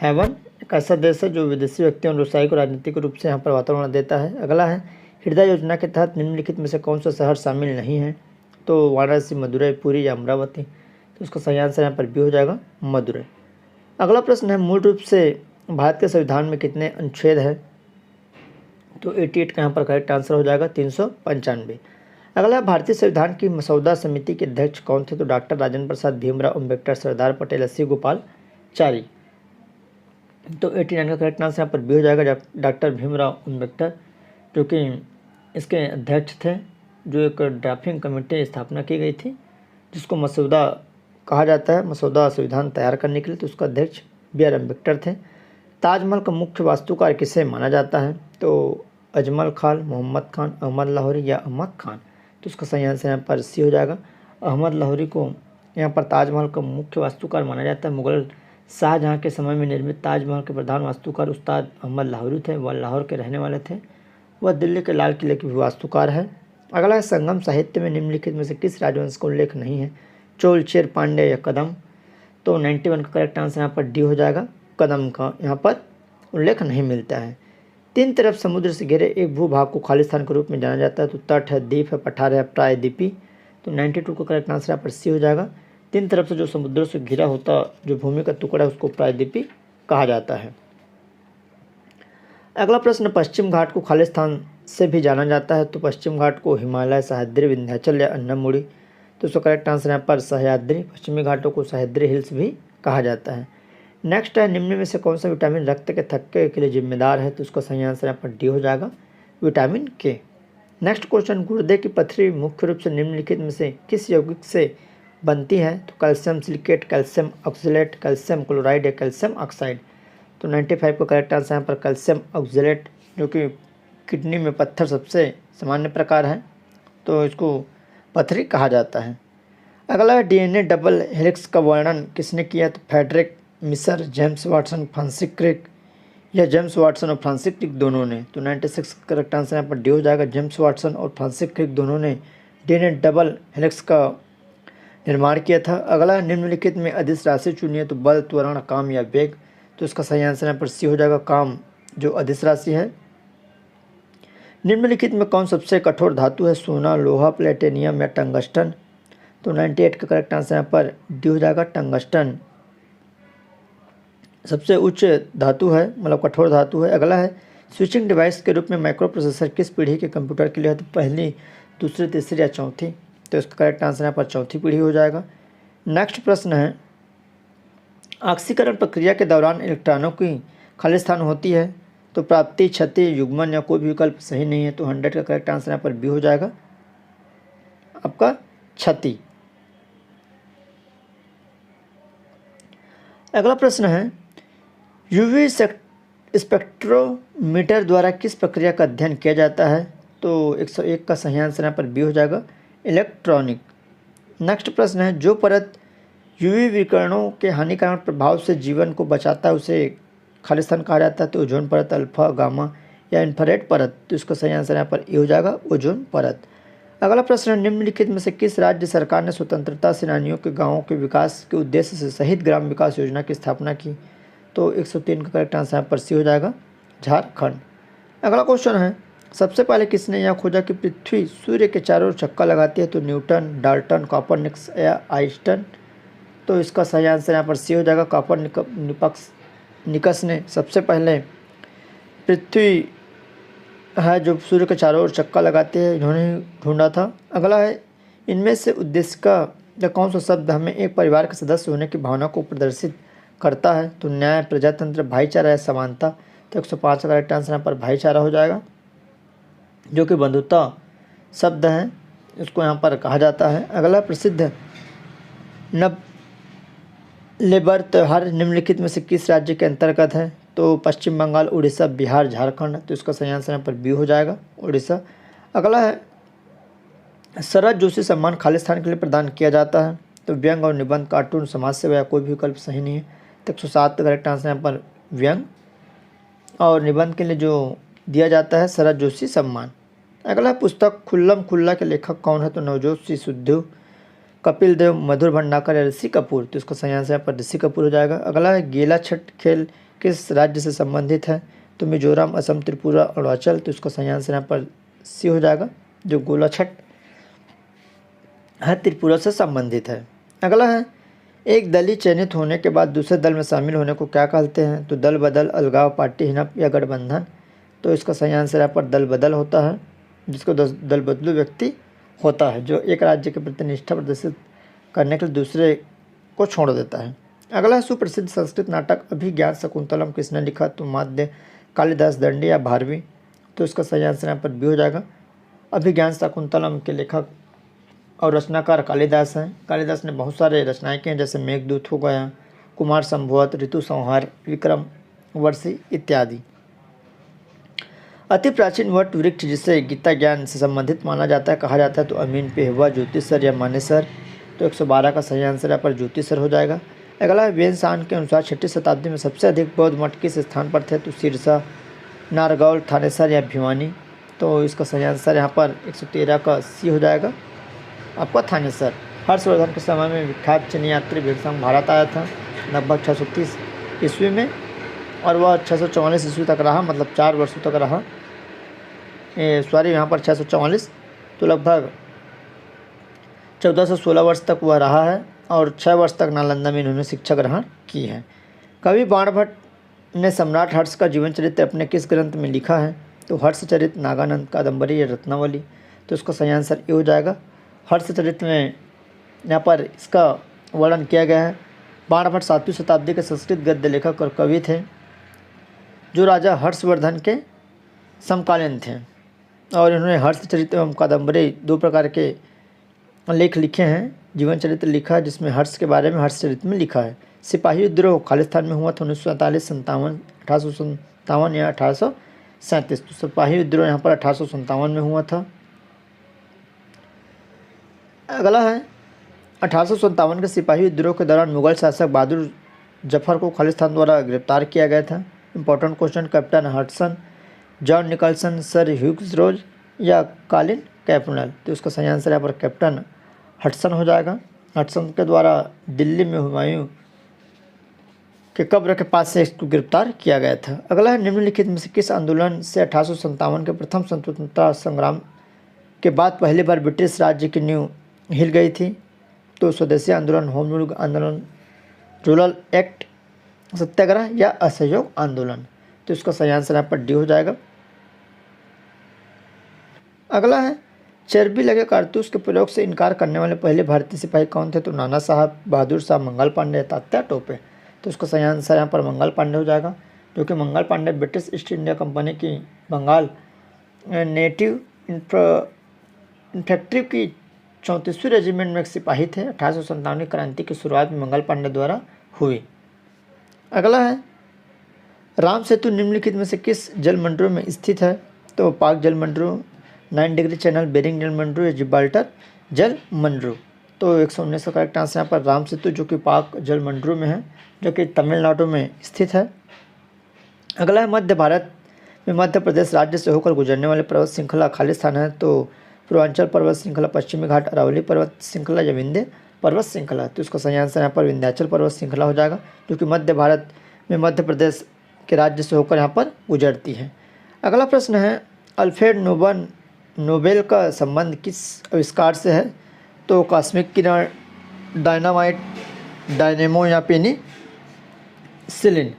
A: हेवन। एक ऐसा देश है जो विदेशी व्यक्तियों और व्यवसायी को राजनीतिक रूप से यहाँ पर वातावरण देता है। अगला है, हृदय योजना के तहत निम्नलिखित में से कौन सा शहर शामिल नहीं है। तो वाराणसी, मदुरई, पुरी या अमरावती। तो इसका सही आंसर यहाँ पर बी हो जाएगा, मदुरई। अगला प्रश्न है, मूल रूप से भारत के संविधान में कितने अनुच्छेद है। तो 88 का यहाँ पर करेक्ट आंसर हो जाएगा 395। अगला, भारतीय संविधान की मसौदा समिति के अध्यक्ष कौन थे। तो डॉक्टर राजेंद्र प्रसाद, भीमराव अम्बेडकर, सरदार पटेल, सी गोपालचारी। तो 89 का करेक्ट आंसर यहाँ पर बी हो जाएगा, डॉक्टर भीमराव अम्बेडकर, जो कि इसके अध्यक्ष थे। जो एक ड्राफ्टिंग कमेटी स्थापना की गई थी जिसको मसौदा कहा जाता है, मसौदा संविधान तैयार करने के लिए, तो उसका अध्यक्ष B.R. अम्बेडकर थे। ताजमहल का मुख्य वास्तुकार किसे माना जाता है। तो अजमल खान, मोहम्मद खान, अहमद लाहौरी या अहमद खान। तो उसका सही आंसर यहाँ पर सी हो जाएगा, अहमद लाहौरी को यहाँ पर ताजमहल का मुख्य वास्तुकार माना जाता है। मुगल शाहजहाँ के समय में निर्मित ताजमहल के प्रधान वास्तुकार उस्ताद अहमद लाहौरी थे, वह लाहौर के रहने वाले थे। वह दिल्ली के लाल किले के भी वास्तुकार है। अगला है, संगम साहित्य में निम्नलिखित में से किस राजवंश का उल्लेख नहीं है। चोल, चेर, पांड्य या कदम। तो 91 का करेक्ट आंसर यहाँ पर डी हो जाएगा, कदम का यहाँ पर उल्लेख नहीं मिलता है। 3 तरफ समुद्र से घिरे एक भूभाग को खालिस्तान के रूप में जाना जाता है। तो तट है, द्वीप है, पठार है, प्रायद्वीपी। तो 92 का करेक्ट आंसर यहाँ पर सी हो जाएगा। 3 तरफ से जो समुद्र से घिरा होता जो भूमि का टुकड़ा है उसको प्रायद्वीपी कहा जाता है। अगला प्रश्न, पश्चिम घाट को खालिस्तान से भी जाना जाता है। तो पश्चिम घाट को हिमालय, सह्याद्री, विंध्याचल या अन्नमुड़ी। तो उसका करेक्ट आंसर यहाँ पर सह्याद्री। पश्चिमी घाटों को सह्याद्री हिल्स भी कहा जाता है। नेक्स्ट है, निम्न में से कौन सा विटामिन रक्त के थक्के के लिए जिम्मेदार है। तो उसका सही आंसर यहाँ पर डी हो जाएगा, विटामिन के। नेक्स्ट क्वेश्चन, गुर्दे की पथरी मुख्य रूप से निम्नलिखित में से किस यौगिक से बनती है। तो calcium silicate, calcium oxalate, calcium chloride या कैल्शियम ऑक्साइड। तो 95 का करेक्ट आंसर यहाँ पर कैल्शियम ऑक्सलेट, जो कि किडनी में पत्थर सबसे सामान्य प्रकार है, तो इसको पथरी कहा जाता है। अगला, डीएनए डबल हेलिक्स का वर्णन किसने किया। तो फ्रेडरिक मिसर, जेम्स वाटसन, फ्रांसिस क्रिक या जेम्स वाटसन और फ्रांसिस क्रिक दोनों ने। तो 96 का करेक्ट आंसर यहाँ पर डी हो जाएगा, जेम्स वाटसन और फ्रांसिस क्रिक दोनों ने डीएनए डबल हेलिक्स का निर्माण किया था। अगला, निम्नलिखित में अदिश राशि चुनिए। तो बल, त्वरण, काम या वेग। तो इसका सही आंसर यहाँ पर सी हो जाएगा, काम, जो अदिश राशि है। निम्नलिखित में कौन सबसे कठोर धातु है। सोना, लोहा, प्लेटिनियम या टंगस्टन। तो 98 का करेक्ट आंसर यहाँ पर डी हो जाएगा, टंगस्टन सबसे उच्च धातु है, मतलब कठोर धातु है। अगला है, स्विचिंग डिवाइस के रूप में माइक्रो प्रोसेसर किस पीढ़ी के कंप्यूटर के लिए है। तो पहली, दूसरी, तीसरी या चौथी। तो इसका करेक्ट आंसर यहाँ पर चौथी पीढ़ी हो जाएगा। नेक्स्ट प्रश्न है, ऑक्सीकरण प्रक्रिया के दौरान इलेक्ट्रॉनों की खालिस्तान होती है। तो प्राप्ति, क्षति, युग्मन या कोई भी विकल्प सही नहीं है। तो 100 का करेक्ट आंसर यहाँ पर बी हो जाएगा, आपका क्षति। अगला प्रश्न है, यूवी स्पेक्ट्रोमीटर द्वारा किस प्रक्रिया का अध्ययन किया जाता है? तो 101 का सही आंसर यहाँ पर बी हो जाएगा, इलेक्ट्रॉनिक। नेक्स्ट प्रश्न है, जो परत यूवी विकिरणों के हानिकारक प्रभाव से जीवन को बचाता है उसे खालिस्तान कहा जाता है। तो ओजोन परत, अल्फा, गामा या इंफ्रारेड परत। तो इसका सही आंसर यहाँ पर ए हो जाएगा, ओजोन परत। अगला प्रश्न, निम्नलिखित में से किस राज्य सरकार ने स्वतंत्रता सेनानियों के गांवों के विकास के उद्देश्य से शहीद ग्राम विकास योजना की स्थापना की? तो 103 का करेक्ट आंसर यहाँ पर सी हो जाएगा, झारखंड। अगला क्वेश्चन है, सबसे पहले किसने यह खोजा कि पृथ्वी सूर्य के चारों ओर चक्कर लगाती है? तो न्यूटन, डाल्टन, कॉपरनिकस या आइंस्टाइन। तो इसका सही आंसर यहाँ पर सी हो जाएगा, कॉपरनिकस ने सबसे पहले पृथ्वी है जो सूर्य के चारों ओर चक्कर लगाते हैं, इन्होंने ढूंढा था। अगला है, इनमें से उद्देश्य का या कौन सा शब्द हमें एक परिवार के सदस्य होने की भावना को प्रदर्शित करता है? तो न्याय, प्रजातंत्र, भाईचारा या समानता। तो 105 का करेक्ट आंसर यहाँ पर भाईचारा हो जाएगा, जो कि बंधुता शब्द है, उसको यहाँ पर कहा जाता है। अगला, प्रसिद्ध नव लेबर त्यौहार निम्नलिखित में से किस राज्य के अंतर्गत है? तो पश्चिम बंगाल, उड़ीसा, बिहार, झारखंड। तो इसका सही आंसर यहाँ पर बी हो जाएगा, उड़ीसा। अगला है, शरद जोशी सम्मान खालिस्तान के लिए प्रदान किया जाता है। तो व्यंग और निबंध, कार्टून, समाज सेवा या कोई भी विकल्प सही नहीं है। तो 107 का करेक्ट आंसर यहाँ पर व्यंग और निबंध के लिए जो दिया जाता है शरद जोशी सम्मान। अगला पुस्तक खुल्लम खुल्ला के लेखक कौन है? तो नवजोत सिंह सिद्धू, कपिल देव, मधुर भंडाकर या ऋषि कपूर। तो इसका सही आंसर यहाँ पर ऋषि कपूर हो जाएगा। अगला है, गीला छठ खेल किस राज्य से संबंधित है? तो मिजोरम, असम, त्रिपुरा, अरुणाचल। तो इसका सही आंसर यहाँ पर सी हो जाएगा, जो गोला छठ है त्रिपुरा से संबंधित है। अगला है, एक दल चयनित होने के बाद दूसरे दल में शामिल होने को क्या कहते हैं? तो दल बदल, अलगाव, पार्टी हिनप या गठबंधन। तो इसका सही आंसर यहाँ पर दल बदल होता है, जिसको दल बदलू व्यक्ति होता है, जो एक राज्य के प्रति निष्ठा प्रदर्शित करने के लिए दूसरे को छोड़ देता है। अगला है, सुप्रसिद्ध संस्कृत नाटक अभिज्ञान शकुंतलम किसने लिखा? तो माध्य, कालिदास, दंडी या भारवी। तो इसका सही आंसर यहाँ पर बी हो जाएगा, अभिज्ञान शकुंतलम के लेखक और रचनाकार कालिदास हैं। कालिदास ने बहुत सारे रचनाएं की हैं, जैसे मेघदूत हो गया, कुमार संभवत, ऋतु संहार, विक्रम वर्षी इत्यादि। अति प्राचीन वट वृक्ष जिसे गीता ज्ञान से संबंधित माना जाता है, कहा जाता है? तो अमीन, पेहवा, ज्योतिषर या मानेसर। तो 112 का सही आंसर यहाँ पर ज्योतिषर हो जाएगा। अगला है, वेनसान के अनुसार 6वीं शताब्दी में सबसे अधिक बौद्ध मठ किस स्थान पर थे? तो सिरसा, नारगौल, थानेसर या भिवानी। तो इसका सही आंसर यहाँ पर 113 का सी हो जाएगा, आपका थानेसर। हर्षवर्धन के समय में विख्यात चीनी यात्री भिक्षांग भारत आया था लगभग 630 ईस्वी में, और वह 644 ईस्वी तक रहा, मतलब 4 वर्षों तक रहा। सॉरी, यहाँ पर 644, तो लगभग 14 से 16 वर्ष तक वह रहा है, और 6 वर्ष तक नालंदा में इन्होंने शिक्षा ग्रहण की है। कवि बाणभट्ट ने सम्राट हर्ष का जीवन चरित्र अपने किस ग्रंथ में लिखा है? तो हर्षचरित, नागानंद, कादम्बरी या रत्नावली। तो इसका सही आंसर ए हो जाएगा, हर्षचरित में यहाँ पर इसका वर्णन किया गया है। बाणभट्ट 7वीं शताब्दी के संस्कृत गद्य लेखक और कवि थे, जो राजा हर्षवर्धन के समकालीन थे, और इन्होंने हर्षचरित एवं कादम्बरी 2 प्रकार के लेख लिखे हैं। जीवन चरित्र लिखा है, जिसमें हर्ष के बारे में हर्षचरित में लिखा है। सिपाही विद्रोह खालिस्तान में हुआ था 1947, 1857 या 1837। तो सिपाही विद्रोह यहाँ पर 1857 में हुआ था। अगला है, 1857 के सिपाही विद्रोह के दौरान मुगल शासक बहादुर जफर को खालिस्तान द्वारा गिरफ्तार किया गया था। Important question, captain Hudson, John Nicholson, sir Hughes Rose या कॉलिन कैम्पबेल। तो इसका सही आंसर यहाँ पर कैप्टन हडसन हो जाएगा। हडसन के द्वारा दिल्ली में हुमायूं के कब्र के पास से इसको गिरफ्तार किया गया था। अगला है, निम्नलिखित में से किस आंदोलन से 1857 के प्रथम स्वतंत्रता संग्राम के बाद पहली बार ब्रिटिश राज्य की नींव हिल गई थी? तो स्वदेशी आंदोलन, होम रूल आंदोलन, रूरल एक्ट सत्याग्रह या असहयोग आंदोलन। तो इसका सही आंसर यहाँ पर डी हो जाएगा। अगला है, चर्बी लगे कारतूस के प्रयोग से इनकार करने वाले पहले भारतीय सिपाही कौन थे? तो नाना साहब, बहादुर साहब, मंगल पांडे, तात्या टोपे। तो इसका सही आंसर यहाँ पर मंगल पांडे हो जाएगा, जो कि Mangal Pandey British East India company की बंगाल नेटिव इन्फेंट्री की 34वीं रेजिमेंट में एक सिपाही थे। 1897 की क्रांति की शुरुआत में मंगल पांडे द्वारा हुई। अगला है, राम सेतु निम्नलिखित में से किस जलमंडलों में स्थित है? तो पाक जलमंडलों, 9 डिग्री चैनल, बेरिंग जलमंडलों या जिब्राल्टर जलमंडलों। तो 119 का करेक्ट आंसर यहाँ पर राम सेतु, जो कि पाक जलमंडलों में है, जो कि तमिलनाडु में स्थित है। अगला है, मध्य भारत में मध्य प्रदेश राज्य से होकर गुजरने वाले पर्वत श्रृंखला खालिस्तान है। तो पूर्वांचल पर्वत श्रृंखला, पश्चिमी घाट, अरावली पर्वत श्रृंखला या विंध्य पर्वत श्रृंखला। तो इसका सही आंसर यहाँ पर विंध्याचल पर्वत श्रृंखला हो जाएगा, जो कि मध्य भारत में मध्य प्रदेश के राज्य से होकर यहाँ पर गुजरती है। अगला प्रश्न है, अल्फ्रेड नोबेल का संबंध किस आविष्कार से है? तो कॉस्मिक किरण, डायनामाइट, डायनेमो या पेनिसिलिन।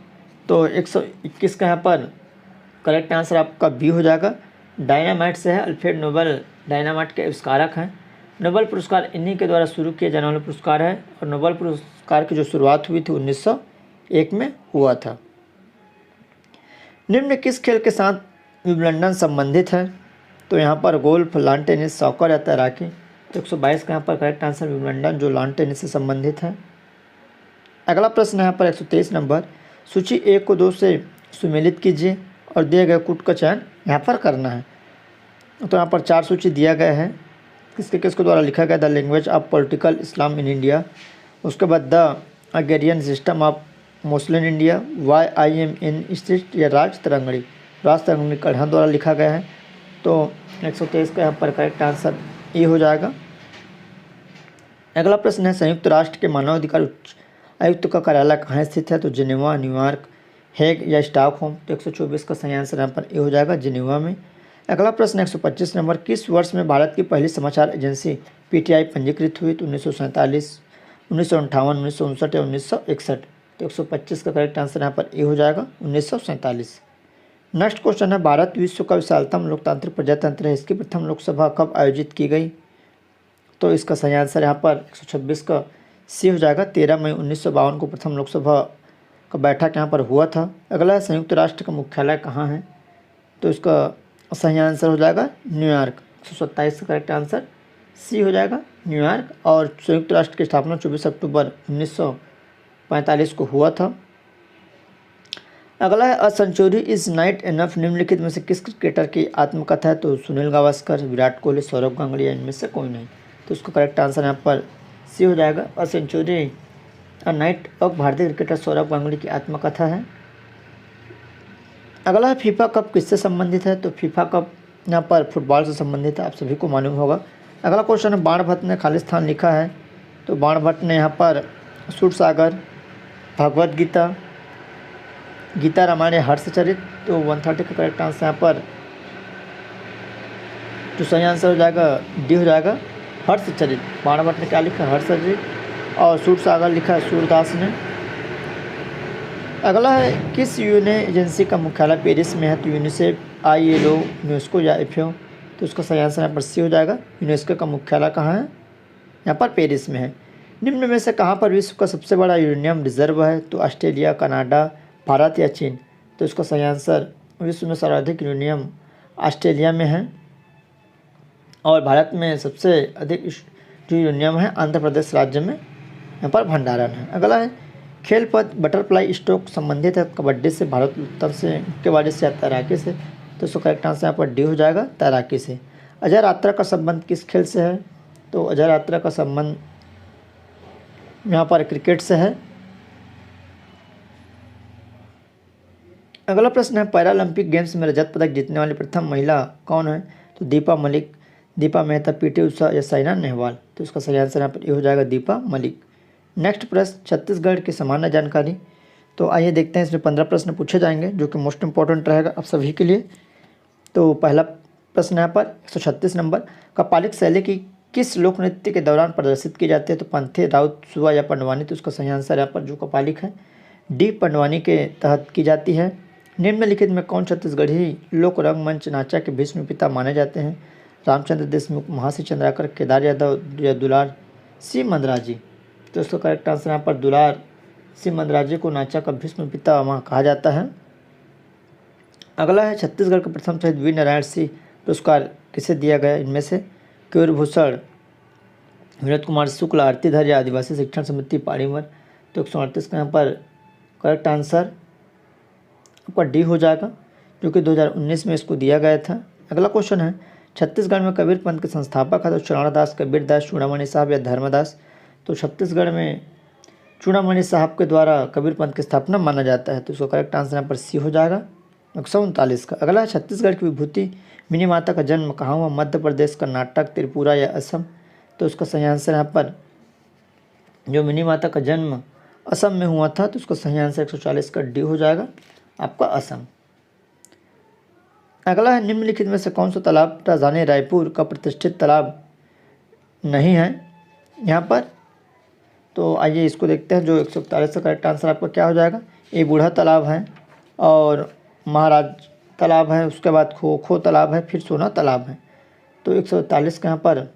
A: तो 121 का यहाँ पर करेक्ट आंसर आपका बी हो जाएगा, डायनामाइट से है। अल्फ्रेड नोबेल डायनामाइट के आविष्कारक हैं। नोबेल पुरस्कार इन्हीं के द्वारा शुरू किए जाने वाले पुरस्कार है, और नोबेल पुरस्कार की जो शुरुआत हुई थी 1901 में हुआ था। निम्न किस खेल के साथ विंबलडन संबंधित है? तो यहाँ पर गोल्फ, लॉन टेनिस, सॉकर या तैराकी। तो 122 का यहाँ पर करेक्ट आंसर विंबलडन, जो लॉन टेनिस से संबंधित है। अगला प्रश्न है यहाँ पर 123 नंबर, सूची 1 को 2 से सुमेलित कीजिए और दिए गए कूट का चयन यहाँ पर करना है। तो यहाँ पर 4 सूची दिया गया है, किसके द्वारा लिखा गया? The language of political Islam in India, उसके बाद the agrarian system of Muslim India, YIMN स्थित या राज तरंगड़ी कढ़ा द्वारा लिखा गया है। तो 123 का यहाँ पर करेक्ट आंसर ए हो जाएगा। अगला प्रश्न है, संयुक्त राष्ट्र के मानवाधिकार उच्च आयुक्त का कार्यालय कहाँ स्थित है? तो जिनेवा, न्यूयॉर्क, हेग या स्टॉकहोम। तो 124 का सही आंसर यहाँ पर ए हो जाएगा, जिनेवा में। अगला प्रश्न 125 नंबर, किस वर्ष में भारत की पहली समाचार एजेंसी PTI पंजीकृत हुई? तो 1947, 1958, 1959 या 1961। तो 125 का करेक्ट आंसर यहाँ पर ए हो जाएगा, 1947। नेक्स्ट क्वेश्चन है, भारत विश्व का विशालतम लोकतांत्रिक प्रजातंत्र है, इसकी प्रथम लोकसभा कब आयोजित की गई? तो इसका सही आंसर यहाँ पर 126 का सी हो जाएगा, 13 मई 1952 को प्रथम लोकसभा का बैठक यहाँ पर हुआ था। अगला है, संयुक्त राष्ट्र का मुख्यालय कहाँ है? तो इसका सही आंसर हो जाएगा न्यूयॉर्क। 127 का करेक्ट आंसर सी हो जाएगा, न्यूयॉर्क। और संयुक्त राष्ट्र की स्थापना 24 अक्टूबर 1945 को हुआ था। अगला है, a century is not enough निम्नलिखित में से किस क्रिकेटर की आत्मकथा है? तो सुनील गावस्कर, विराट कोहली, सौरव गांगुली या इनमें से कोई नहीं। तो इसका करेक्ट आंसर यहाँ पर सी हो जाएगा, a century a not of भारतीय क्रिकेटर सौरव गांगुली की आत्मकथा है। अगला है, फीफा कप किससे संबंधित है? तो फीफा कप यहाँ पर फुटबॉल से संबंधित है, आप सभी को मालूम होगा। अगला क्वेश्चन है, बाण भट्ट ने खालिस्तान लिखा है। तो बाण भट्ट ने यहाँ पर सूरसागर, भगवद गीता, गीता रामायण या हर्षचरित। तो 130 का करेक्ट आंसर यहाँ पर जो सही आंसर हो जाएगा डी हो जाएगा, हर्षचरित। बाण भट्ट ने क्या लिखा? हर्षचरित। और सूरसागर लिखा है सूरदास ने। अगला है, किस यूएन एजेंसी का मुख्यालय पेरिस में है? तो यूनिसेफ, ILO, यूनेस्को या FAO। तो उसका सही आंसर यहाँ पर सी हो जाएगा, यूनेस्को का मुख्यालय कहाँ है? यहाँ पर पेरिस में है। निम्न में से कहाँ पर विश्व का सबसे बड़ा यूरेनियम रिजर्व है? तो ऑस्ट्रेलिया, कनाडा, भारत या चीन। तो इसका सही आंसर, विश्व में सर्वाधिक यूरेनियम ऑस्ट्रेलिया में है, और भारत में सबसे अधिक जो यूरेनियम है आंध्र प्रदेश राज्य में यहाँ पर भंडारण है। अगला है, खेल पद बटरफ्लाई स्ट्रोक संबंधित है कबड्डी से, भारोत्तोलन से, मुक्केबाजी से या तैराकी से। तो इसका करेक्ट आंसर यहाँ पर डी हो जाएगा, तैराकी से। अजय यात्रा का संबंध किस खेल से है? तो अजय यात्रा का संबंध यहाँ पर क्रिकेट से है। अगला प्रश्न है, पैरालंपिक गेम्स में रजत पदक जीतने वाली प्रथम महिला कौन है? तो दीपा मलिक, दीपा मेहता, PT उषा या साइना नेहवाल। तो इसका सही आंसर यहाँ पर ये हो जाएगा, दीपा मलिक। नेक्स्ट प्रश्न, छत्तीसगढ़ की सामान्य जानकारी। तो आइए देखते हैं, इसमें 15 प्रश्न पूछे जाएंगे, जो कि मोस्ट इंपॉर्टेंट रहेगा आप सभी के लिए। तो पहला प्रश्न यहाँ पर 136 नंबर, कपालिक शैली की किस लोक नृत्य के दौरान प्रदर्शित की जाती है? तो पंथे, राउत, सुआ या पंडवानी। तो उसका सही आंसर यहाँ पर जो कपालिक है, डी पंडवानी के तहत की जाती है। निम्नलिखित में कौन छत्तीसगढ़ी लोक रंगमंच नाचा के भीष्म पिता माने जाते हैं? रामचंद्र देशमुख, महासी चंद्राकर, केदार यादव या दुलार सी मंदराजी। तो इसका करेक्ट आंसर यहाँ पर दुलार सिमंदराजे को नाचा का भीष्म पितामह कहा जाता है। अगला है छत्तीसगढ़ के प्रथम शहीद वीर नारायण सिंह पुरस्कार किसे दिया गया? इनमें से क्यूर भूषण विनोद कुमार शुक्ल, आरती धर या आदिवासी शिक्षण समिति पाड़ीमर। तो 138 का यहाँ पर करेक्ट आंसर आपका डी हो जाएगा, जो कि 2019 में इसको दिया गया था। अगला क्वेश्चन है छत्तीसगढ़ में कबीर पंथ के संस्थापक है तो चरणदास, कबीरदास, चूड़ामणि साहब या धर्मदास। तो छत्तीसगढ़ में चूड़ामणि साहब के द्वारा कबीर पंथ की स्थापना माना जाता है, तो इसका करेक्ट आंसर यहाँ पर सी हो जाएगा 139 का। अगला है छत्तीसगढ़ की विभूति मिनी माता का जन्म कहाँ हुआ? मध्य प्रदेश, कर्नाटक, त्रिपुरा या असम। तो उसका सही आंसर यहाँ पर जो मिनी माता का जन्म असम में हुआ था, तो उसका सही आंसर 140 का डी हो जाएगा आपका असम। अगला है निम्नलिखित में से कौन सा तालाब राजधानी रायपुर का प्रतिष्ठित तालाब नहीं है यहाँ पर? तो आइए इसको देखते हैं। जो 141 का करेक्ट आंसर आपका क्या हो जाएगा? ये बूढ़ा तालाब है और महाराज तालाब है, उसके बाद खो तालाब है, फिर सोना तालाब है। तो 141 का यहाँ पर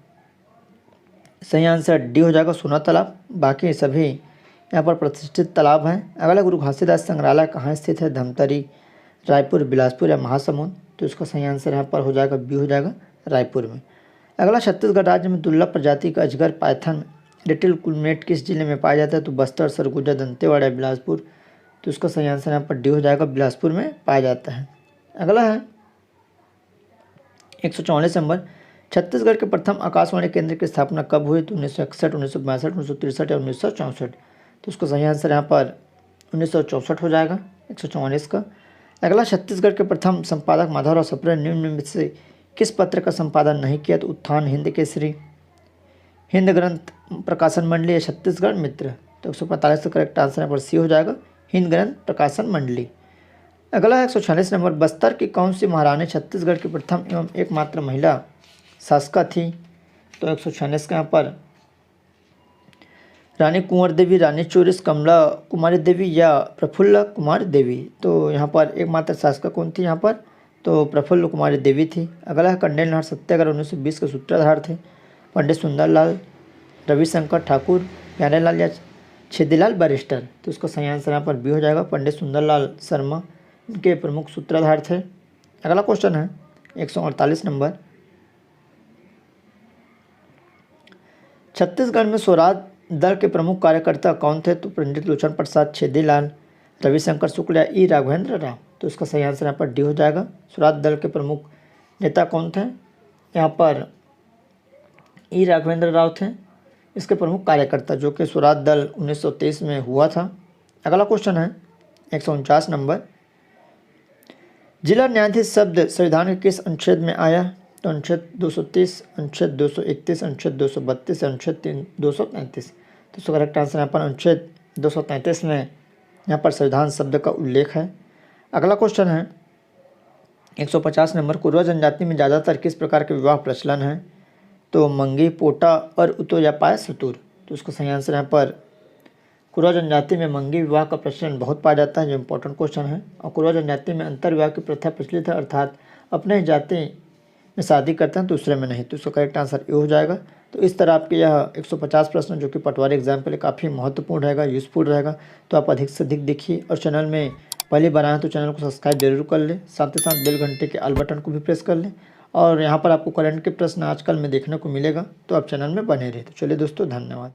A: सही आंसर डी हो जाएगा सोना तालाब। बाकी सभी यहाँ पर प्रतिष्ठित तालाब हैं। अगला गुरु घासीदास संग्रहालय कहाँ स्थित है? धमतरी, रायपुर, बिलासपुर या महासमुंद। तो इसका सही आंसर यहाँ पर हो जाएगा बी हो जाएगा रायपुर में। अगला छत्तीसगढ़ राज्य में दुर्लभ प्रजाति का अजगर पाइथन लिटिल कुलमेट किस जिले में पाया जाता है? तो बस्तर, सरगुजा, दंतेवाड़ा, बिलासपुर। तो इसका सही आंसर यहाँ पर डी हो जाएगा, बिलासपुर में पाया जाता है। अगला है 144 नंबर छत्तीसगढ़ के प्रथम आकाशवाणी केंद्र की स्थापना कब हुई? तो 1961, 1962, 1963 या 1964। तो उसका सही आंसर यहाँ पर 1964 हो जाएगा 144 का। अगला छत्तीसगढ़ के प्रथम संपादक माधवराव सप्रे निम्न में से किस पत्र का संपादन नहीं किया? तो उत्थान, हिंद केसरी, हिंद ग्रंथ प्रकाशन मंडली या छत्तीसगढ़ मित्र। तो 145 का करेक्ट आंसर यहाँ पर सी हो जाएगा, हिंद ग्रंथ प्रकाशन मंडली। अगला है 146 नंबर बस्तर की कौन सी महारानी छत्तीसगढ़ की प्रथम एवं एकमात्र महिला शासका थी? तो 146 का यहाँ पर रानी कुंवर देवी, रानी चोरिस, कमला कुमारी देवी या प्रफुल्ल कुमारी देवी। तो यहाँ पर एकमात्र शासका कौन थी यहाँ पर? तो प्रफुल्ल कुमारी देवी थी। अगला है कंडेल नहर सत्याग्रह 1920 के सूत्रधार थे? पंडित सुंदरलाल, रविशंकर ठाकुर, प्यारेलाल या छेदीलाल बैरिस्टर। तो इसका सही आंसर यहाँ पर बी हो जाएगा, पंडित सुंदरलाल शर्मा इनके प्रमुख सूत्रधार थे। अगला क्वेश्चन है 148 नंबर छत्तीसगढ़ में स्वराज दल के प्रमुख कार्यकर्ता कौन थे? तो पंडित लोचन प्रसाद, छेदीलाल, रविशंकर शुक्ल या ई राघवेंद्र राव। तो इसका सही आंसर यहाँ पर डी हो जाएगा, स्वराज दल के प्रमुख नेता कौन थे? यहाँ पर ई राघवेंद्र राव थे इसके प्रमुख कार्यकर्ता, जो कि स्वराज दल 1923 में हुआ था। अगला क्वेश्चन है 149 नंबर जिला न्यायाधीश शब्द संविधान के किस अनुच्छेद में आया? तो अनुच्छेद 230, अनुच्छेद 231, अनुच्छेद 232, अनुच्छेद 233। तो इसका करेक्ट आंसर यहाँ पर अनुच्छेद 233 में यहाँ पर संविधान शब्द का उल्लेख है। अगला क्वेश्चन है 150 नंबर कुरुआ जनजाति में ज़्यादातर किस प्रकार के विवाह प्रचलन है? तो मंगी, पोटा और उतो या पाया सतुर। तो उसका सही आंसर यहाँ पर कुरुआ जनजाति में मंगी विवाह का प्रचलन बहुत पाया जाता है, जो इम्पोर्टेंट क्वेश्चन है। और कुरुआ जनजाति में अंतर विवाह की प्रथा प्रचलित है, अर्थात अपने ही जाति में शादी करते हैं दूसरे में नहीं। तो उसका करेक्ट आंसर ये हो जाएगा। तो इस तरह आपके यह 150 प्रश्न जो कि पटवारी एग्जाम के लिए काफ़ी महत्वपूर्ण रहेगा, यूज़फुल रहेगा। तो आप अधिक से अधिक देखिए और चैनल में पहले बार आए तो चैनल को सब्सक्राइब जरूर कर लें, साथ ही साथ बेल घंटे के ऑल बटन को भी प्रेस कर लें। और यहाँ पर आपको करंट के प्रश्न आजकल में देखने को मिलेगा, तो आप चैनल में बने रहे। तो चलिए दोस्तों, धन्यवाद।